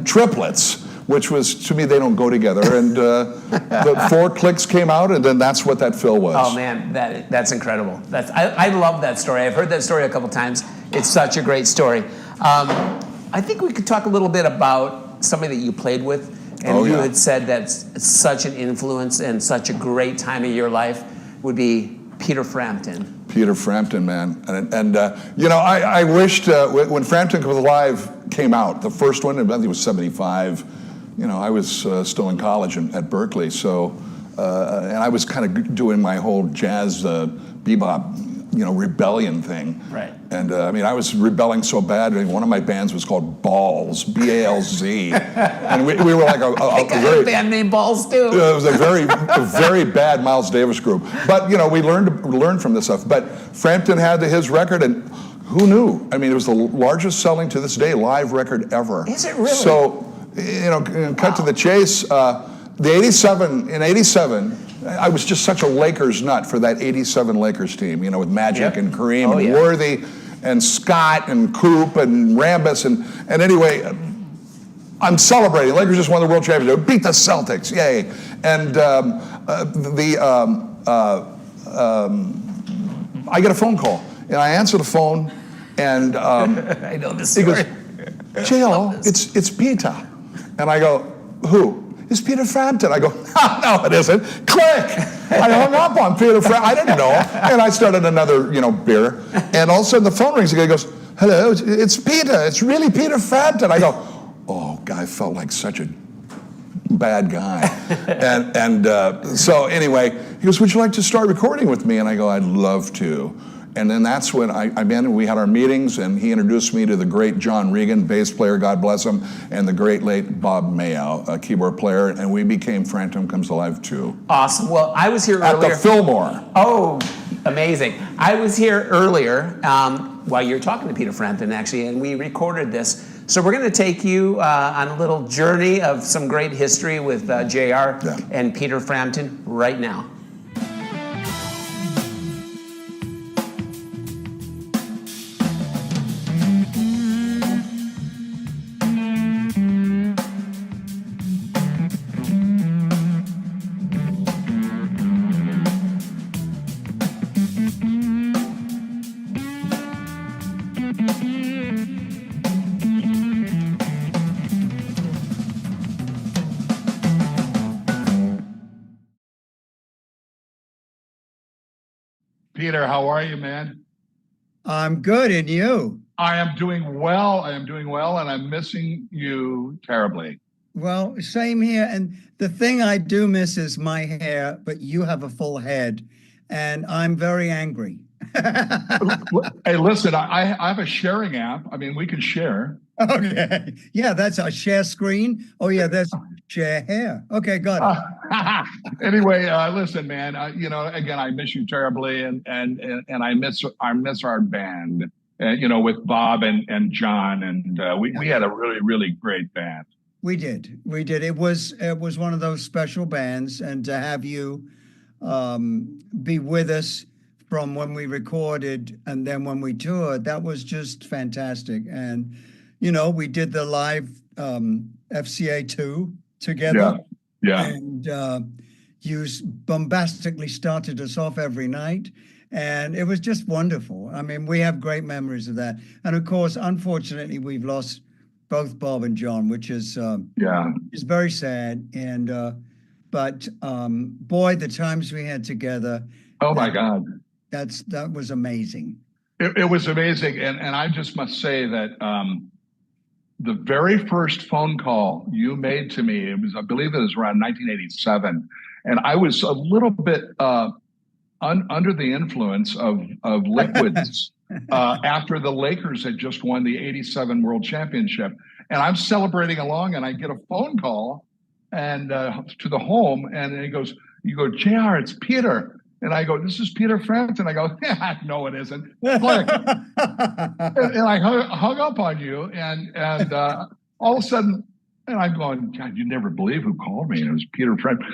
triplets, which was, to me, they don't go together. And the 4 clicks came out, and then that's what that Phil was. Oh, man, that's incredible. I love that story. I've heard that story a couple times. It's such a great story. I think we could talk a little bit about somebody that you played with, and you had said that's such an influence and such a great time of your life would be Peter Frampton. Peter Frampton, man. And I wished when Frampton Comes Alive came out, the first one, I think it was 75, I was still in college at Berkeley, so, and I was kind of doing my whole jazz bebop, rebellion thing. Right. And I was rebelling so bad. One of my bands was called Balls, B-A-L-Z, and we were like a very band named Balls too. It was a very bad Miles Davis group. But we learned from this stuff. But Frampton had his record, and who knew? It was the largest selling to this day live record ever. Is it really? So, cut to the chase. In '87. I was just such a Lakers nut for that '87 Lakers team, with Magic and Kareem and Worthy and Scott and Coop and Rambis and anyway, I'm celebrating. Lakers just won the world championship. Beat the Celtics, yay! And I get a phone call, and I answer the phone, and I know this story. He goes, JL, it's Peter, and I go, who? It's Peter Frampton. I go, no, it isn't. Click! I hung up on Peter Frampton. I didn't know. And I started another, beer. And all of a sudden the phone rings again. He goes, hello, it's Peter. It's really Peter Frampton. I go, oh, I felt like such a bad guy. So anyway, he goes, would you like to start recording with me? And I go, I'd love to. And then that's when we had our meetings, and he introduced me to the great John Regan, bass player, God bless him, and the great late Bob Mayow, a keyboard player, and we became Frampton Comes Alive 2. Awesome. Well, I was here earlier. At the Fillmore. Oh, amazing. I was here earlier while you were talking to Peter Frampton, actually, and we recorded this. So we're going to take you on a little journey of some great history with JR and Peter Frampton right now. Peter, how are you, man? I'm good, and you? I am doing well. And I'm missing you terribly. Well, same here. And the thing I do miss is my hair, but you have a full head, and I'm very angry. Hey, listen, I have a sharing app. We can share. Okay. Yeah, that's a share screen. Oh, yeah, that's share hair. Okay, got it. Anyway, listen, man, again, I miss you terribly, and I miss our band, with Bob and John, and we had a really, really great band. We did. It was one of those special bands, and to have you be with us from when we recorded and then when we toured, that was just fantastic. And we did the live FCA 2 together. Yeah. And you bombastically started us off every night. And it was just wonderful. We have great memories of that. And of course, unfortunately, we've lost both Bob and John, which is very sad. And but boy, the times we had together. Oh my God. That was amazing. It was amazing, and I just must say that the very first phone call you made to me, it was, I believe it was around 1987, and I was a little bit under the influence of liquids after the Lakers had just won the '87 World Championship, and I'm celebrating along, and I get a phone call and to the home, and he goes, "You go, JR, it's Peter." And I go, "This is Peter Frampton." I go, "Yeah, no, it isn't." Click. And I hung up on you, and all of a sudden, and I'm going, "God, you never believe who called me." And it was Peter Frampton.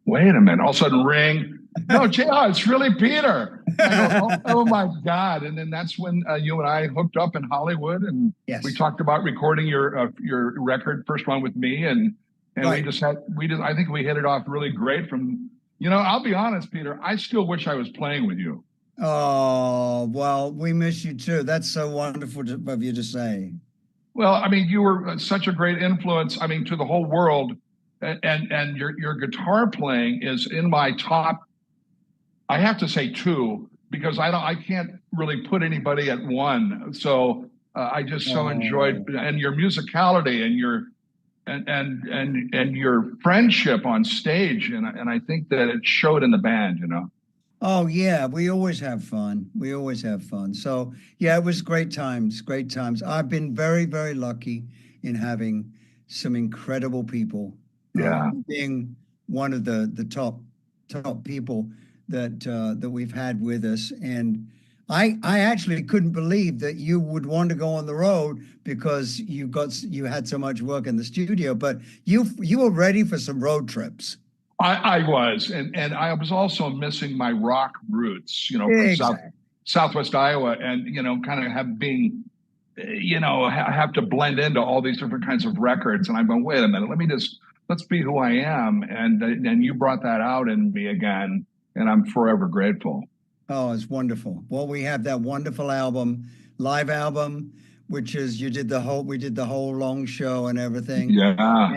Wait a minute. All of a sudden, ring. No, JR, it's really Peter. I go, oh my God. And then that's when you and I hooked up in Hollywood, and we talked about recording your record, first one with me, and Right. I think we hit it off really great from. I'll be honest, Peter, I still wish I was playing with you. Oh, well, we miss you too. That's so wonderful of you to say. Well, I mean, you were such a great influence, I mean, to the whole world. And your guitar playing is in my top, I have to say two, because I can't really put anybody at one. So I just so enjoyed, and your musicality and your and your friendship on stage, and I think that it showed in the band. Oh yeah, we always have fun. We always have fun. So yeah, it was great times, great times. I've been very, very lucky in having some incredible people. Yeah. Being one of the top people that we've had with us. And I actually couldn't believe that you would want to go on the road because you had so much work in the studio, but you were ready for some road trips. I was, and I was also missing my rock roots, from Southwest Iowa, and kind of have to blend into all these different kinds of records. And I'm going, wait a minute, let's be who I am, and you brought that out in me again, and I'm forever grateful. Oh, it's wonderful. Well, we have that wonderful live album, which is we did the whole long show and everything. Yeah.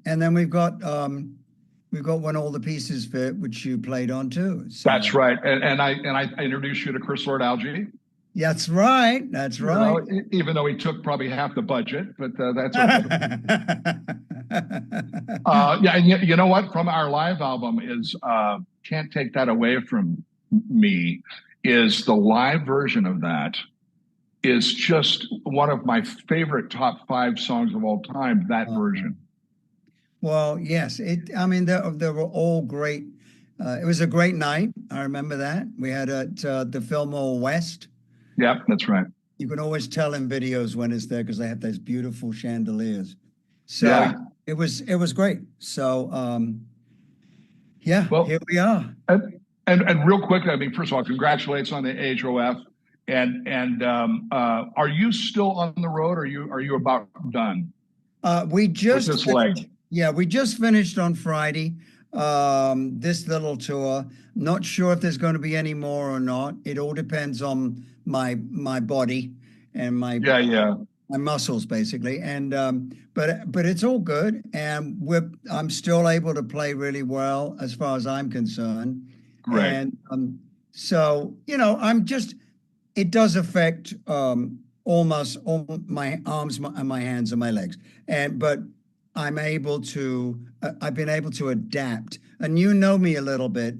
And then we've got When All the Pieces Fit, which you played on too. So. That's right. And I introduced you to Chris Lord-Alge. That's right. That's right. Even though he took probably half the budget, but that's okay. Yeah, and you know what? From our live album is Can't Take That Away From Me, is the live version of that is just one of my favorite top 5 songs of all time, that version. Well, yes. They were all great. It was a great night. I remember that. We had at the Fillmore West. Yep, that's right. You can always tell in videos when it's there because they have those beautiful chandeliers. So yeah. It was great. So well, here we are. And real quick, I mean, first of all, congratulations on the HOF. And are you still on the road, or are you about done? We just with this leg? Yeah, we just finished on Friday. This little tour. Not sure if there's going to be any more or not. It all depends on my body and my muscles, basically. And but it's all good, and I'm still able to play really well as far as I'm concerned. Right. And so it does affect almost all my arms and my hands and my legs, but I've been able to adapt. And you know me a little bit.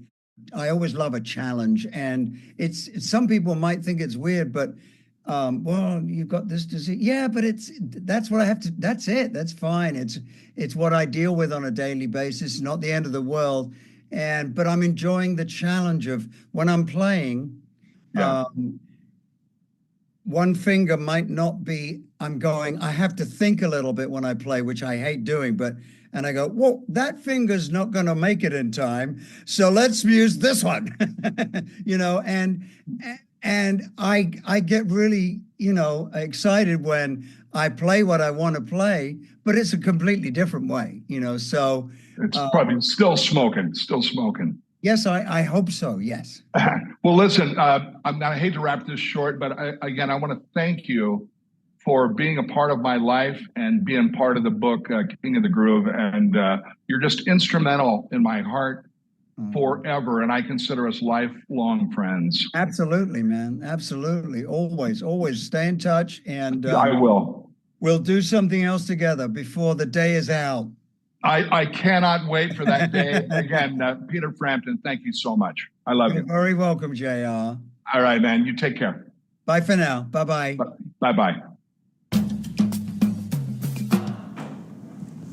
I always love a challenge, and it's some people might think it's weird, but well, you've got this disease. Yeah, but that's what I have to. That's it. That's fine. It's what I deal with on a daily basis. It's not the end of the world, but I'm enjoying the challenge of when I'm playing. Yeah. One finger might not be, I have to think a little bit when I play, which I hate doing, and I go, well, that finger's not going to make it in time, so let's use this one, and I get really, excited when I play what I want to play, but it's a completely different way, so. It's probably still smoking. Yes, I hope so. Yes. Well, listen, I hate to wrap this short, but I want to thank you for being a part of my life and being part of the book, King of the Groove. And you're just instrumental in my heart forever, and I consider us lifelong friends. Absolutely, man. Absolutely. Always stay in touch, and I will. we'll do something else together before the day is out. I cannot wait for that day. Again, Peter Frampton, thank you so much. I love You're you. very welcome, JR. All right, man. You take care. Bye for now. Bye-bye. Bye-bye.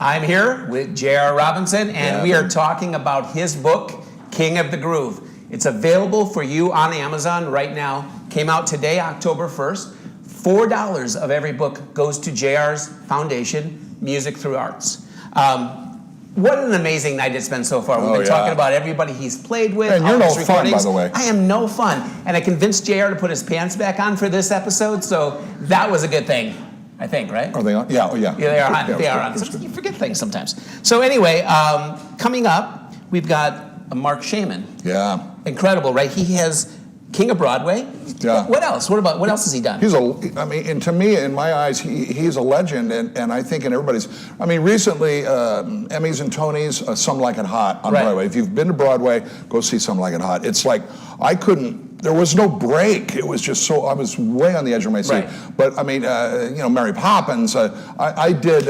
I'm here with J.R. Robinson, and we are talking about his book, King of the Groove. It's available for you on Amazon right now. Came out today, October 1st. $4 of every book goes to J.R.'s foundation, Music Through Arts. What an amazing night it's been so far. We've been talking about everybody he's played with. And you're no fun, by the way. I am no fun. And I convinced JR to put his pants back on for this episode, so that was a good thing, I think, right? Are they on? Yeah, Yeah, they are on. They are on. You forget things sometimes. So anyway, coming up, we've got Mark Shaiman. Yeah. Incredible, right? He has King of Broadway. Yeah. What else? What else has he done? And to me, in my eyes, he's a legend, and I think in everybody's. Recently, Emmys and Tonys, Some Like It Hot on Broadway. If you've been to Broadway, go see Some Like It Hot. It's like, there was no break. It was just so, I was way on the edge of my seat. Right. But Mary Poppins, I did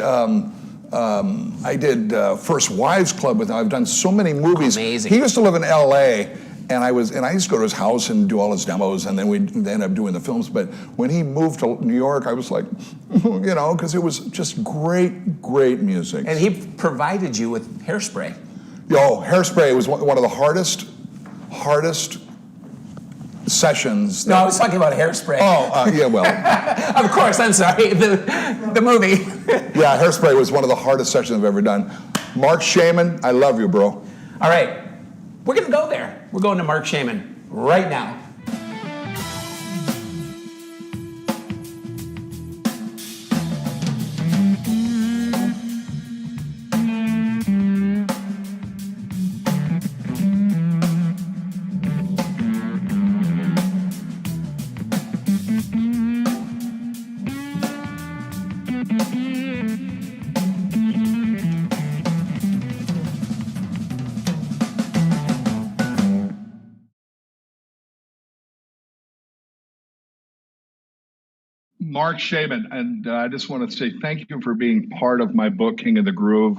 First Wives Club with him. I've done so many movies. Amazing. He used to live in LA. And I used to go to his house and do all his demos, and then we'd end up doing the films. But when he moved to New York, I was like, because it was just great music. And he provided you with Hairspray. Hairspray was one of the hardest sessions. No, I was talking about Hairspray. Yeah, well. Of course, I'm sorry. The movie. Yeah, Hairspray was one of the hardest sessions I've ever done. Mark Shaiman, I love you, bro. All right. We're going to go there. We're going to Mark Shaiman right now. Mark Shaiman, and I just want to say thank you for being part of my book, King of the Groove.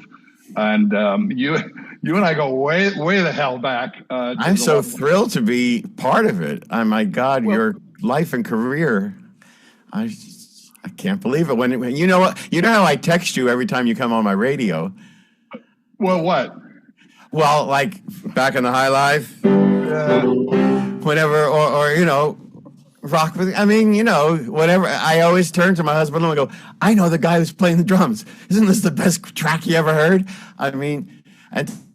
And you and I go way the hell back. I'm so thrilled to be part of it. Oh my God, your life and career. I can't believe it. When you know how I text you every time you come on my radio. Well, what? Well, like back in the High Life, whenever, or rock with, whatever. I always turn to my husband and I go, I know the guy who's playing the drums. Isn't this the best track you ever heard? And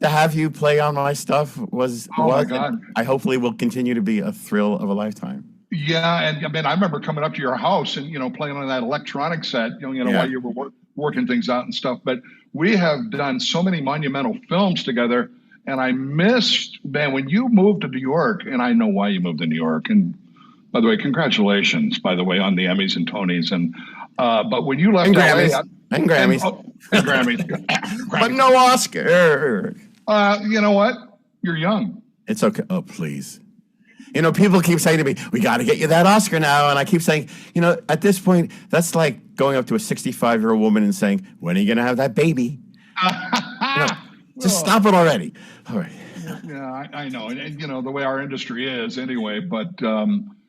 to have you play on my stuff was, my God. I hopefully will continue to be a thrill of a lifetime. Yeah, and I remember coming up to your house and playing on that electronic set, while you were working things out and stuff. But we have done so many monumental films together, and I missed, man, when you moved to New York, and I know why you moved to New York. And by the way, congratulations, by the way, on the Emmys and Tonys. And but when you left and LA, Grammys, and Grammys, and Grammys, but no Oscar. You know what? You're young. It's okay. Oh, please. People keep saying to me, we got to get you that Oscar now. And I keep saying, at this point, that's like going up to a 65-year-old woman and saying, when are you going to have that baby? Just stop it already. All right. Yeah, I know. And the way our industry is anyway. But,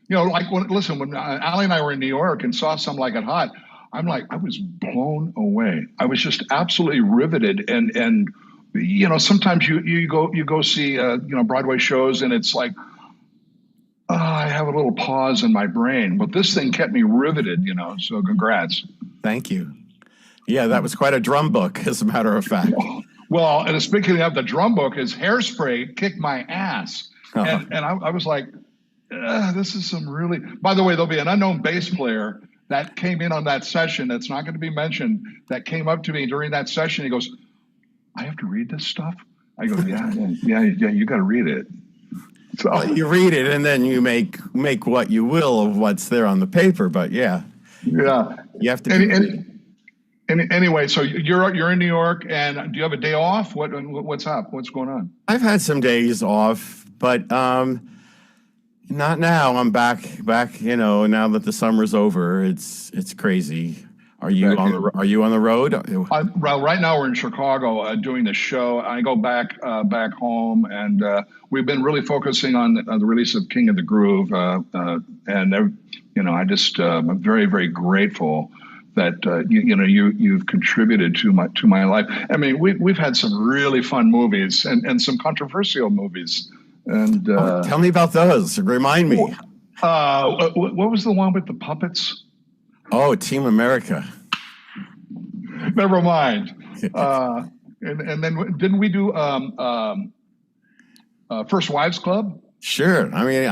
like when Allie and I were in New York and saw Some Like It Hot, I'm like, I was blown away. I was just absolutely riveted. And sometimes you go see, Broadway shows and it's like, I have a little pause in my brain, but this thing kept me riveted, so congrats. Thank you. Yeah, that was quite a drum book, as a matter of fact. Well, and speaking of the drum book, is Hairspray kicked my ass. And I was like, this is some really, by the way, there'll be an unknown bass player that came in on that session that's not going to be mentioned, that came up to me during that session. He goes, I have to read this stuff? I go, yeah, you got to read it. So well, you read it and then you make what you will of what's there on the paper, but yeah, you have to. Anyway, so you're in New York, and do you have a day off? What's up? What's going on? I've had some days off, but not now. I'm back. Now that the summer's over, it's crazy. Are you on the road? Well, right now we're in Chicago doing the show. I go back home, and we've been really focusing on the release of King of the Groove, and I just I'm very, very grateful that you've contributed to my life. I mean, we've had some really fun movies and some controversial movies. And tell me about those. Remind me. What was the one with the puppets? Oh, Team America. Never mind. And then didn't we do First Wives Club? Sure. I mean,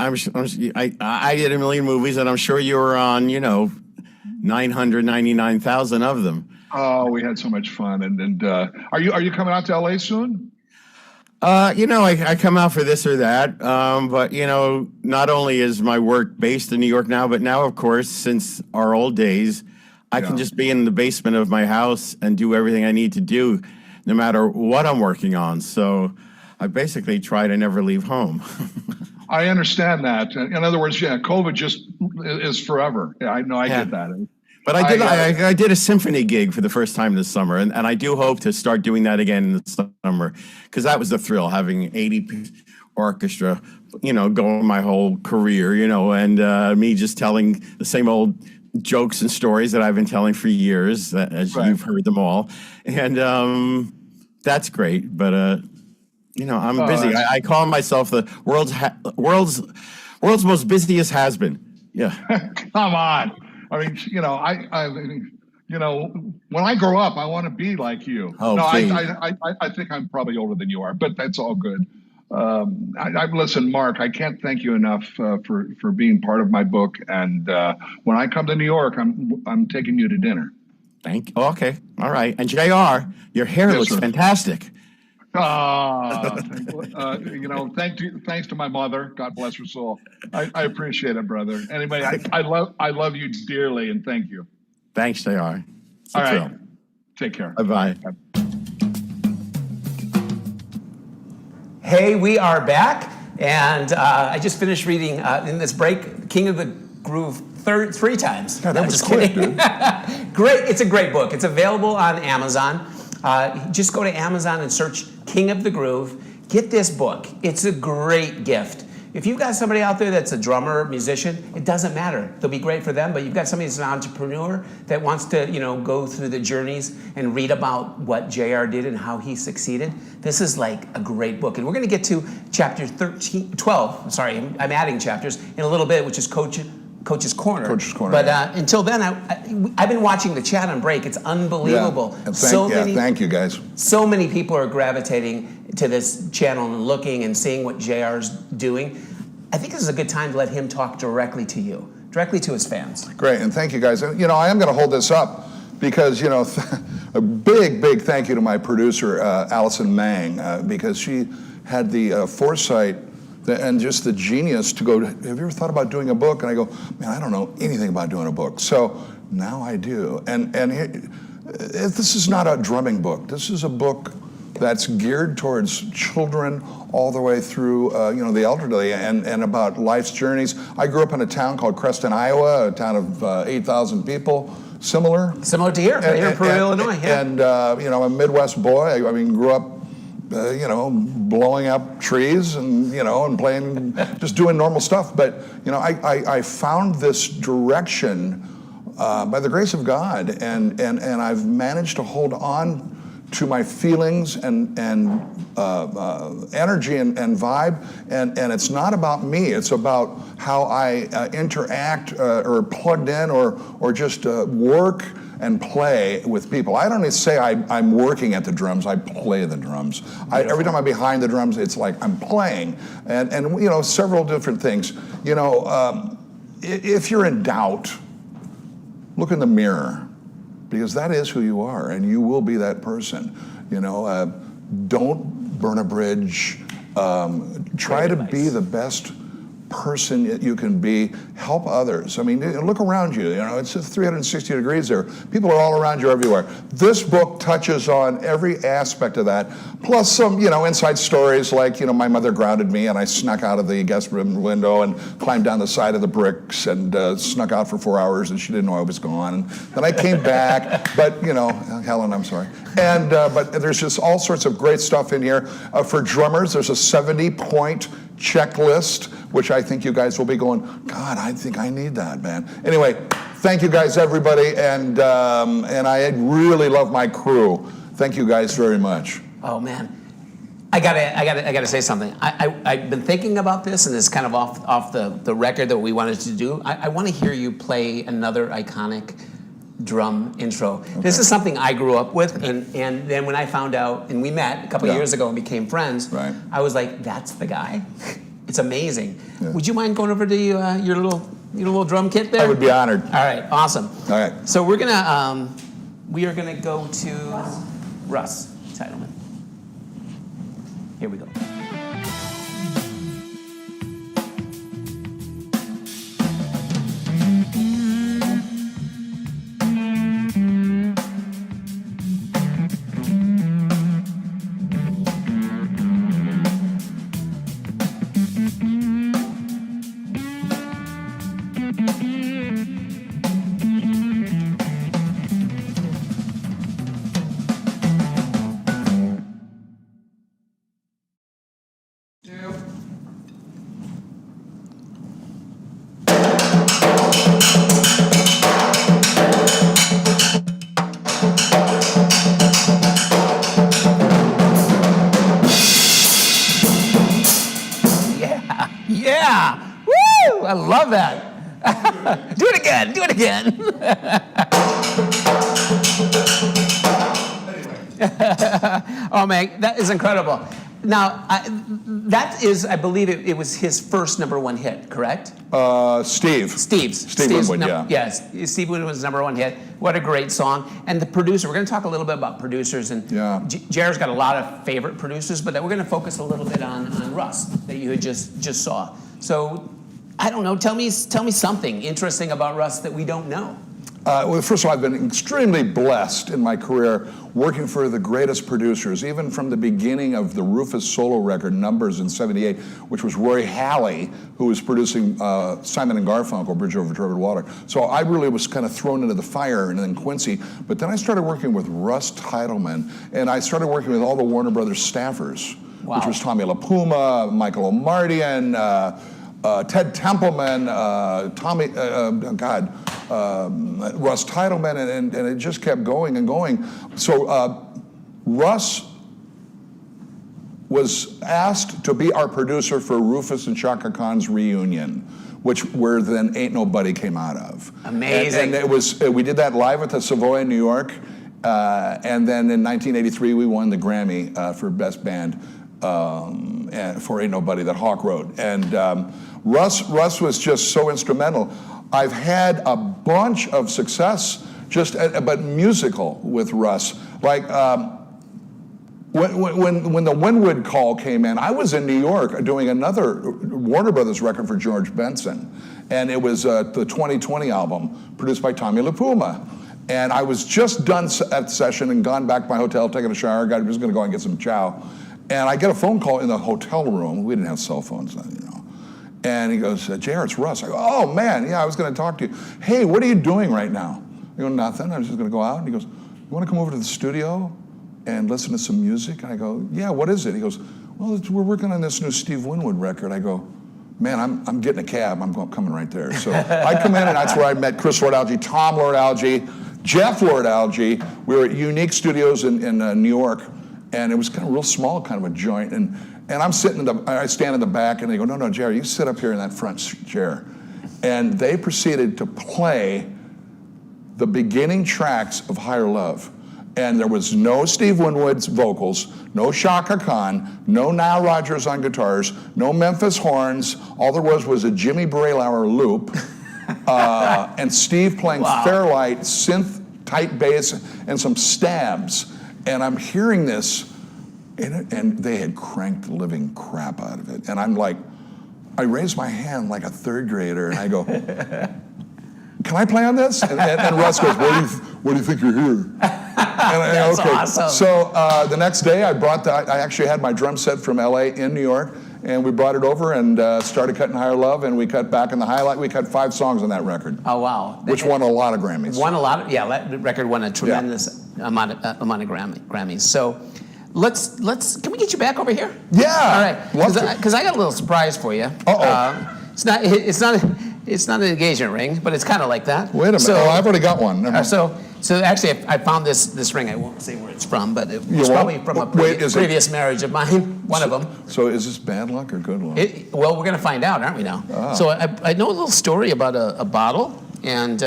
I did a million movies, and I'm sure you were on 999,000 of them. Oh, we had so much fun. And are you coming out to LA soon? I come out for this or that. But not only is my work based in New York now, but now, of course, since our old days, I can just be in the basement of my house and do everything I need to do, no matter what I'm working on. So I basically try to never leave home. I understand that. In other words, COVID just is forever. Yeah, I know. I get that. But I did a symphony gig for the first time this summer, and I do hope to start doing that again in the summer, because that was the thrill, having 80 orchestra, going my whole career, and me just telling the same old jokes and stories that I've been telling for years, as you've heard them all, and that's great. But I'm busy. I call myself the world's most busiest has-been. Yeah. Come on. I mean, when I grow up, I want to be like you. Oh, no, please. I think I'm probably older than you are, but that's all good. Listen, Mark, I can't thank you enough for being part of my book. And when I come to New York, I'm taking you to dinner. Thank you. Okay. All right. And JR, your hair looks fantastic. Thanks to my mother. God bless her soul. I appreciate it, brother. Anyway, I love you dearly, and thank you. Thanks, JR. All right. Take care. Bye-bye. Hey, we are back, and I just finished reading in this break King of the Groove three times. God, that was quick, dude. Great. It's a great book. It's available on Amazon. Just go to Amazon and search King of the Groove. Get this book. It's a great gift. If you've got somebody out there that's a drummer, musician, it doesn't matter. They'll be great for them, but you've got somebody that's an entrepreneur that wants to, go through the journeys and read about what JR did and how he succeeded. This is like a great book. And we're going to get to chapter 12. Sorry, I'm adding chapters in a little bit, which is Coach's Corner. Coach's Corner. But until then, I've been watching the chat on break. It's unbelievable. Yeah. Thank you, guys. So many people are gravitating to this channel and looking and seeing what JR's doing. I think this is a good time to let him talk directly to you, directly to his fans. Great, and thank you, guys. I am going to hold this up because, a big thank you to my producer, Allison Mang, because she had the foresight and just the genius to go, have you ever thought about doing a book? And I go, man, I don't know anything about doing a book. So now I do. And this is not a drumming book. This is a book that's geared towards children all the way through, the elderly and about life's journeys. I grew up in a town called Creston, Iowa, a town of 8,000 people. Similar to here, in Peru, Illinois. Yeah. And, I'm a Midwest boy. I grew up blowing up trees and, and playing, just doing normal stuff. But, I found this direction by the grace of God, and I've managed to hold on to my feelings and energy and vibe, and it's not about me. It's about how I interact or plugged in or just work and play with people. I don't need to say I'm working at the drums. I play the drums. Every time I'm behind the drums, it's like I'm playing, and several different things. If you're in doubt, look in the mirror, because that is who you are, and you will be that person. Don't burn a bridge. Try to be the best person that you can be, help others. I mean, look around you, it's just 360 degrees there. People are all around you everywhere. This book touches on every aspect of that, plus some, inside stories like, my mother grounded me and I snuck out of the guest room window and climbed down the side of the bricks and snuck out for 4 hours and she didn't know I was gone. And then I came back, but, Helen, I'm sorry. And but there's just all sorts of great stuff in here. For drummers, there's a 70-point checklist, which I think you guys will be going, God, I think I need that, man. Anyway, thank you guys, everybody, and I really love my crew. Thank you guys very much. Oh man, I gotta say something. I've been thinking about this, and it's kind of off the record that we wanted to do. I want to hear you play another iconic drum intro. Okay. This is something I grew up with, and then when I found out, and we met a couple of years ago and became friends, right. I was like, that's the guy. It's amazing. Yeah. Would you mind going over to your little drum kit there? I would be honored. All right, awesome. All right. So we are gonna go to Russ Titleman. Here we go. Yeah! Woo! I love that. Do it again. Do it again. Oh man, that is incredible. Now, that is, I believe it was his first #1 hit, correct? Steve Winwood, yeah. Yes, Steve Winwood's #1 hit. What a great song. And the producer, we're going to talk a little bit about producers. And yeah. Jared's got a lot of favorite producers, but we're going to focus a little bit on Russ that you had just saw. So, I don't know, tell me something interesting about Russ that we don't know. Well, first of all, I've been extremely blessed in my career working for the greatest producers, even from the beginning of the Rufus solo record, Numbers in '78, which was Roy Halley, who was producing Simon and Garfunkel, Bridge Over Troubled Water. So I really was kind of thrown into the fire, and then Quincy. But then I started working with Russ Titleman, and I started working with all the Warner Brothers staffers, wow. which was Tommy LaPuma, Michael O'Mardian, Ted Templeman, Russ Titleman, and it just kept going and going. So Russ was asked to be our producer for Rufus and Chaka Khan's reunion, where then Ain't Nobody came out of. Amazing. And it was, we did that live at the Savoy in New York, and then in 1983 we won the Grammy for Best Band for Ain't Nobody that Hawk wrote. And Russ was just so instrumental. I've had a bunch of success, but musical with Russ. Like when the Winwood call came in, I was in New York doing another Warner Brothers record for George Benson, and it was the 2020 album produced by Tommy LaPuma. And I was just done at the session and gone back to my hotel, taking a shower. I was going to go and get some chow, and I get a phone call in the hotel room. We didn't have cell phones then, you know. And he goes, "J.R., it's Russ." I go, "Oh man, yeah, I was going to talk to you. Hey, what are you doing right now?" I go, "Nothing. I'm just going to go out." And he goes, "You want to come over to the studio and listen to some music?" And I go, "Yeah, what is it?" He goes, "Well, we're working on this new Steve Winwood record." I go, "Man, I'm getting a cab. I'm coming right there." So I come in, and that's where I met Chris Lord Alge, Tom Lord Alge, Jeff Lord Alge. We were at Unique Studios in New York, and it was kind of real small, kind of a joint. And I'm sitting I stand in the back, and they go, "No, Jerry, you sit up here in that front chair." And they proceeded to play the beginning tracks of Higher Love. And there was no Steve Winwood's vocals, no Chaka Khan, no Nile Rodgers on guitars, no Memphis horns. All there was a Jimmy Braylauer loop, and Steve playing Fairlight, synth, tight bass, and some stabs. And I'm hearing this, and they had cranked the living crap out of it. And I'm like, I raised my hand like a third grader, and I go, "Can I play on this?" And Russ goes, "What do you think you're here?" That's awesome. So the next day, I actually had my drum set from LA in New York, and we brought it over and started cutting Higher Love, and we cut Back in the Highlight. We cut 5 songs on that record. Oh, wow. Which won a lot of Grammys. That record won a tremendous amount of Grammys. So can we get you back over here? Yeah. All right. Because I got a little surprise for you. It's not an engagement ring, but it's kind of like that. Wait a minute. I've already got one. So actually, I found this ring. I won't say where it's from, but it was probably from a previous marriage of mine. One of them. So is this bad luck or good luck? Well, we're going to find out, aren't we now? Oh. So I know a little story about a bottle and.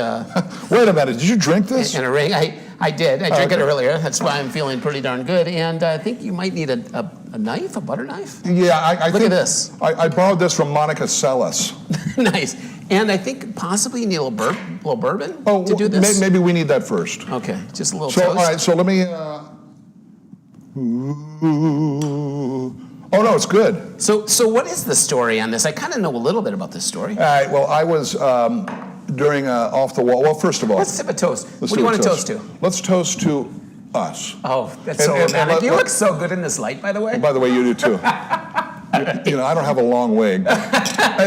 Wait a minute. Did you drink this? And a ring. I did. I drank it earlier. That's why I'm feeling pretty darn good. And I think you might need a knife, a butter knife. Yeah, I Look think at this. I borrowed this from Monica Seles. Nice. And I think possibly you need a little bourbon to do this. Maybe we need that first. Okay, just a little So, toast. all right, so let me... Oh, no, it's good. So what is the story on this? I kind of know a little bit about this story. All right, well, I was during Off the Wall. Well, first of all... Let's sip a toast. What do you want to toast to? Let's toast to us. Oh, that's so romantic. You look so good in this light, by the way. By the way, you do too. I don't have a long wig.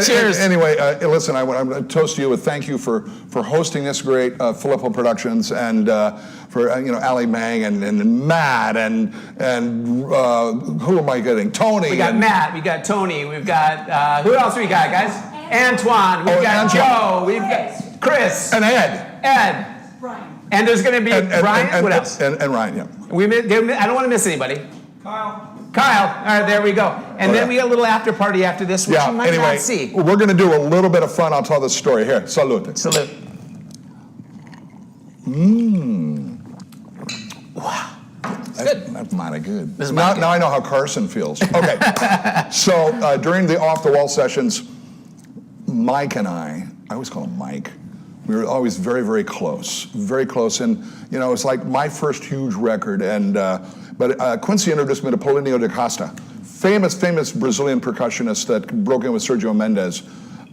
Cheers. Anyway, listen, I'm going to toast to you with thank you for hosting this great Filippo Productions and for Ali Mang and Matt and who am I getting? Tony. We got Matt. We got Tony. We've got who else we got, guys? Antoine. We've got Joe. We've got Chris and Ed. Brian. And there's going to be Brian. What else? And Ryan. Yeah. I don't want to miss anybody. Kyle. All right, there we go. And then we got a little after party after this, which you might not see. We're going to do a little bit of fun. I'll tell the story. Here, salute. Salute. Wow. Good. That's mighty good. This is now I know how Carson feels. Okay. So during the Off the Wall sessions, Mike and I always call him Mike, we were always very, very close. Very close. And, it's like my first huge record. And But Quincy introduced me to Paulinho da Costa, famous Brazilian percussionist that broke in with Sergio Mendes,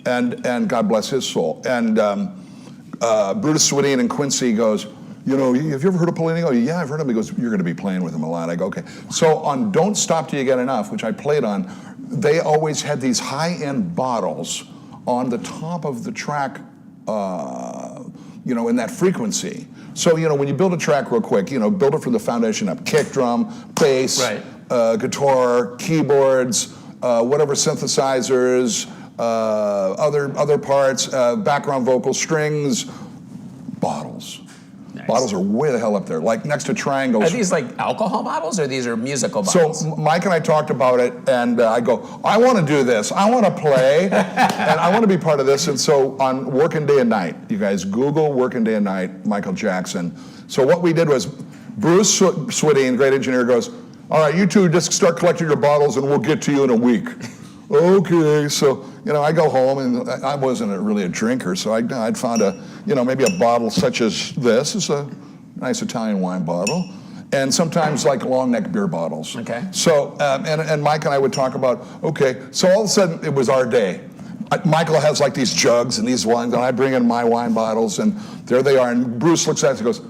and God bless his soul. And Brutus Swedien and Quincy goes, have you ever heard of Paulinho? Yeah, I've heard of him. He goes, you're going to be playing with him a lot. I go, okay. So on Don't Stop Till You Get Enough, which I played on, they always had these high-end bottles on the top of the track, in that frequency. So, when you build a track real quick, build it from the foundation up. Kick drum, bass, guitar, keyboards, whatever synthesizers, other parts, background vocals, strings, bottles. Nice. Bottles are way the hell up there, like next to triangles. Are these like alcohol bottles or these are musical bottles? So Mike and I talked about it, and I go, I want to do this. I want to play, and I want to be part of this. And so on Working Day and Night, you guys Google Working Day and Night, Michael Jackson. So what we did was, Bruce Swedien, great engineer, goes, all right, you two just start collecting your bottles, and we'll get to you in a week. Okay, so I go home, and I wasn't really a drinker, so I'd found maybe a bottle such as this. It's a nice Italian wine bottle, and sometimes like long neck beer bottles. Okay. So and Mike and I would talk about, okay, so all of a sudden it was our day. Michael has like these jugs and these wines, and I bring in my wine bottles, and there they are. And Bruce looks at us and goes,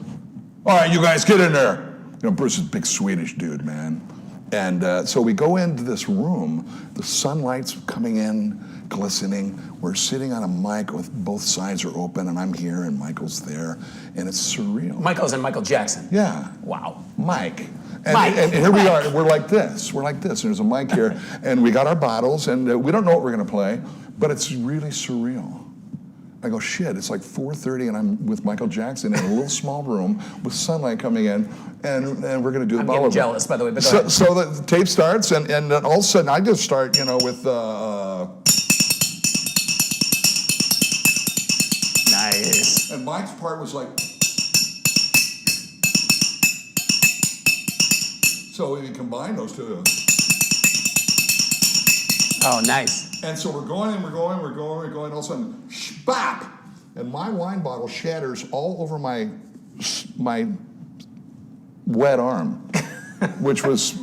all right, you guys get in there. Bruce is a big Swedish dude, man. And so we go into this room, the sunlight's coming in, glistening. We're sitting on a mic with both sides are open, and I'm here, and Michael's there, and it's surreal. Michael's and Michael Jackson. Yeah. Wow. Mike. And here we are, we're like this, and there's a mic here, and we got our bottles, and we don't know what we're gonna play, but it's really surreal. I go, shit, it's like 4:30 and I'm with Michael Jackson in a little small room with sunlight coming in, and we're going to do the bottle. I'm getting jealous, by the way, but go ahead. So the tape starts, and then all of a sudden I just start, with... Nice. And Mike's part was like... So we combine those two. Oh, nice. And so we're going, all of a sudden, bap! And my wine bottle shatters all over my wet arm, which was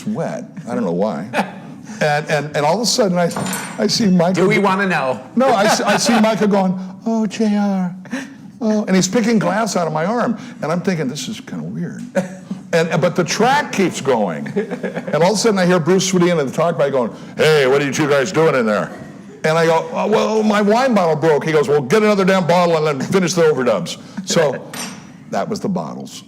wet. I don't know why. And all of a sudden, I see Micah. Do we want to know? No, I see Micah going, oh, JR. Oh, and he's picking glass out of my arm. And I'm thinking, this is kind of weird. But the track keeps going. And all of a sudden, I hear Bruce Swedien in the talk by going, hey, what are you two guys doing in there? And I go, oh, well, my wine bottle broke. He goes, well, get another damn bottle and then finish the overdubs. So that was the bottles.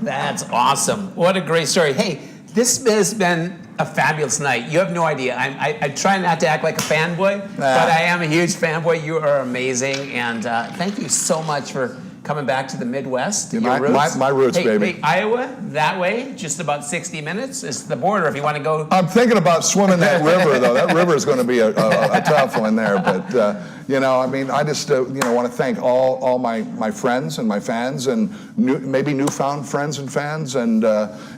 That's awesome. What a great story. Hey, this has been a fabulous night. You have no idea. I try not to act like a fanboy, but I am a huge fanboy. You are amazing. And thank you so much for coming back to the Midwest. My roots, baby. Hey, Iowa, that way, just about 60 minutes. It's the border if you want to go. I'm thinking about swimming that river, though. That river is going to be a tough one there. But, I mean, I just, want to thank all my friends and my fans and maybe newfound friends and fans and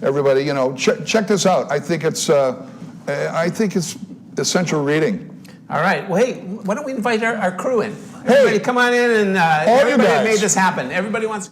everybody. Check this out. I think it's essential reading. All right. Well, hey, why don't we invite our crew in? Hey, everybody come on in and everybody made this happen. Everybody wants